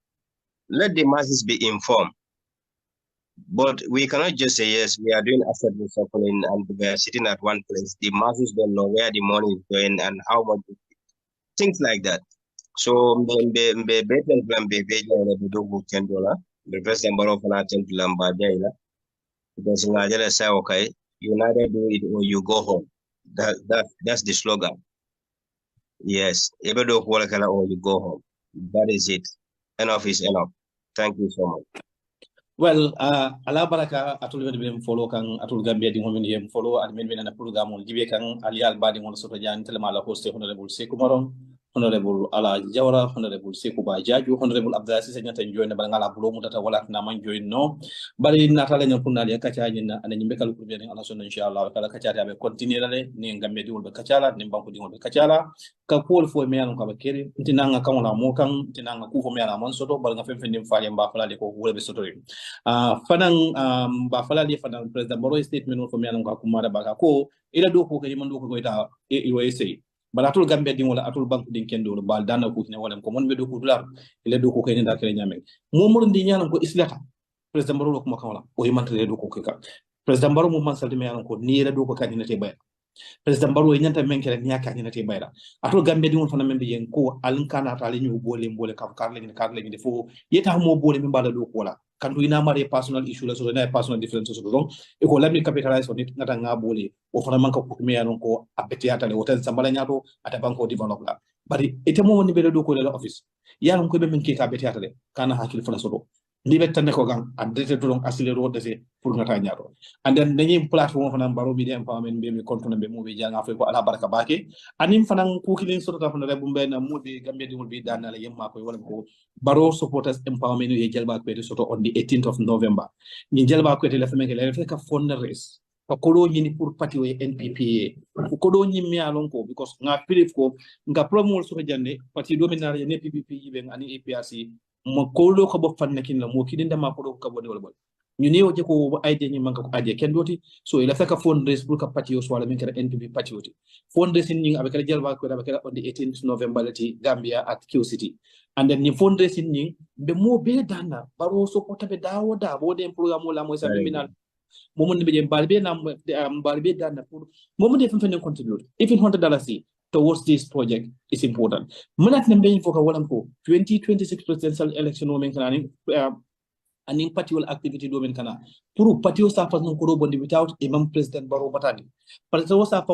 Speaker 3: Let the masses be informed. But we cannot just say, yes, we are doing asset recycling and we are sitting at one place. The masses don't know where the money is going and how much, things like that. So, the first number of an attempt to Lambadela, because Nigeria say, okay, you neither do it or you go home. That's the slogan. Yes, either do or you go home. That is it. Enough is enough. Thank you so much.
Speaker 1: Well, ala baraka atul be follow kan atul Gambia di ngomen yem follow admin na program on jibe kan ali albadi mon soto jan telema la hoste honorable Seku Maron, honorable Ala Jawara, honorable Sekuba Jaju, honorable Abdulaziz nyata join na balangala bulo mutata wala na man join no bari natala nya kunna ya kacha nyina ana nyimbe kala kurbe ala son inshallah kala kacha ya be continuer le ni Gambia di wol be kacha ni banko di wol be kacha ka pol fo me an ko be keri tinanga kan wala mo kan tinanga ku fo me ana man soto bal nga fem fendim faale mba fala de ko wol be soto fanan ba fala de fanan president Baro statement fo me an ko kumara baka ko ila do ko kay man do ko ita e say bala atul Gambia di wala atul banku din kendo bal dana ko ne wala ko mon be do ko dular ila do ko kay nda kala nyame mo di nyalan ko islata president Baro ko makala o yimantre do ko ka president Baro mo man salde me an ko ni ila do ko kany ne te bay president Baro e nyanta men kala nyaka ni te bayra atul Gambia di won fana men be yen ko alnkana ta le ñu bole kam karle ni defo yeta mo bole mi bala do ko wala kan do ina mari personal issue la so na personal differences so donc e ko lamni capitalize on it ngata nga bole o fana man ka ko me yanon ko abeti atale hotel sambala nyato ata banko develop la bari ete mo woni be do ko le office yanon ko be men ke ka beti atale kana hakil fana so do ni be tan ko gang adete to donc accéléré de pour ngata nyato and then dañi platform fana Baro media empowerment be mi kontona be mo be janga fe ko ala baraka bake anim fana ko kilin so ta fana rebu be na mudi Gambia di wol bi danala yemma ko wala ko Baro supporters empowerment ye jelba ko soto on the 18th of November ni jelba ko te la feme ke la fe ka fundraise ko do ni pour parti we NPP ko do ni mi alon ko because nga pilif ko nga promol so jande parti dominare ne PPP be ani APRC mo ko lo ko bo fanne kin la mo kidin dama ko do ko bo wala ñu neew je ko ayde ñi manka ko aje ken doti so ila feka fundraise pour ka parti yo so wala min kala NPP parti yoti fundraise ñi avec la jelba ko avec on the 18th November lati Gambia at Q City and then ni fundraise ñi be mo be dana Baro so ko tabe dawo da bo dem programme la moy sa minal momo ni be balbe na balbe dana pour momo def fene contribute even $100 towards this project is important manat na be foka wala ko 2026 presidential election women kanani and partial activity domain kana pour patio sa pas non ko bondi without imam president Baro batani patio sa pa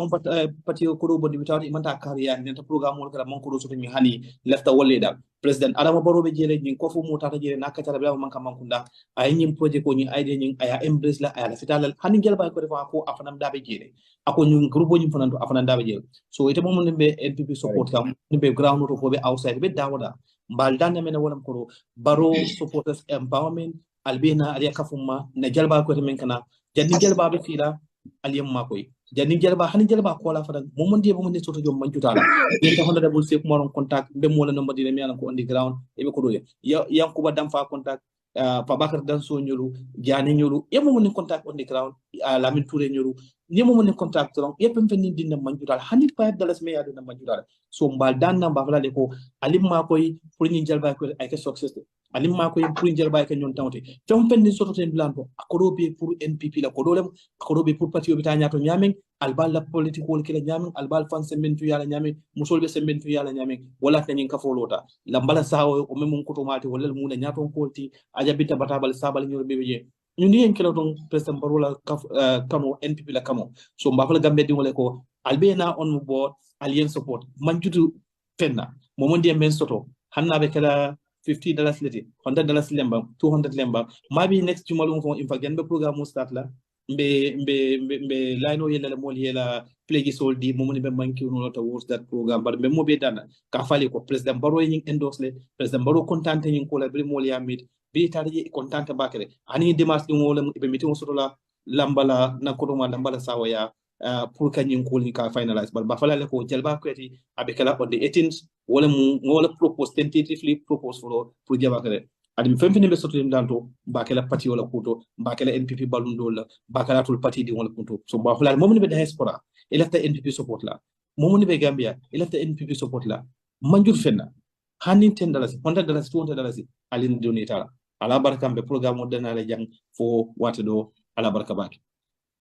Speaker 1: patio ko bondi without imam ta career nenta programme wol kala mon ko so mi hani lefta wolle da president adama barobe jele nyin ko fu mutata jele nakata be manka mankunda ay nyim projet ko nyi idea nyin aya embrace la aya fital hani gelba ko defa ko afanam dabe jele ako nyum groupe nyum fanando afanam dabe jele so ite mom be NPP support kam be ground to be outside be dawda mbal dan men wala ko baro supporters empowerment albina aliya kafuma na gelba ko men kana janni gelba be fila aliyam makoy janni gelba hani gelba ko la fadan mom ndi mom ndi soto jom manjutala yenta honda double sek moron contact be mo la number di mi ala ko on the ground e be ko do yankuba dam fa contact Fabakar Danso nyolu Jani nyolu ye mo ni contact on the ground Lamin Touré nyolu ni mo ni contact long ye pem fenni dinna manjutal $105 me yadu na manjutal so mbal dan na mbafala le ko alim ma koy pour ni jalba ko ay ke success alim ma koy pour ni jalba ke nyon tawte fem fenni soto ten blanco akodo be pour NPP la ko dolem akodo be pour parti obita nyato nyamen albal la political kila nyamen albal fan sementu yala nyamen musolbe sementu yala nyamen wala tan ka folota la mbala sawo o memum ko to mate wala mu na nyato kolti ajabita batabal sabal nyoro bebe ñuni en kilo don president barola kamo NPP la kamo so mbafala gambe di wala ko albena on board alien support manjutu fenna momondi men soto hanna be kala $50 leti $100 lemba $200 lemba mabi next jumalum ko in fact be programme start la mbe lino yela mol yela play soldi momoni be manki no towards that program but be mo be dana ka fali ko president baro yin endorse le president baro contente yin ko la be mol yamit be tari contente bakere ani dimas dum wala be meeting soto la lambala na ko ma lambala sawaya pour kanyin ko ni ka finalize but ba fala le ko jelba ko eti abekala on the 18th wala mu wala propose tentatively propose pour jabakere adim femfini be soto danto bakela parti wala kuto bakela NPP balundo la bakala tul parti di wala kuto so ba fulal momni be diaspora elata NPP support la momni be Gambia elata NPP support la manjur fenna hanin $10 $100 $200 alin donita ala barkambe programme dana la jang fo wata do ala barka baki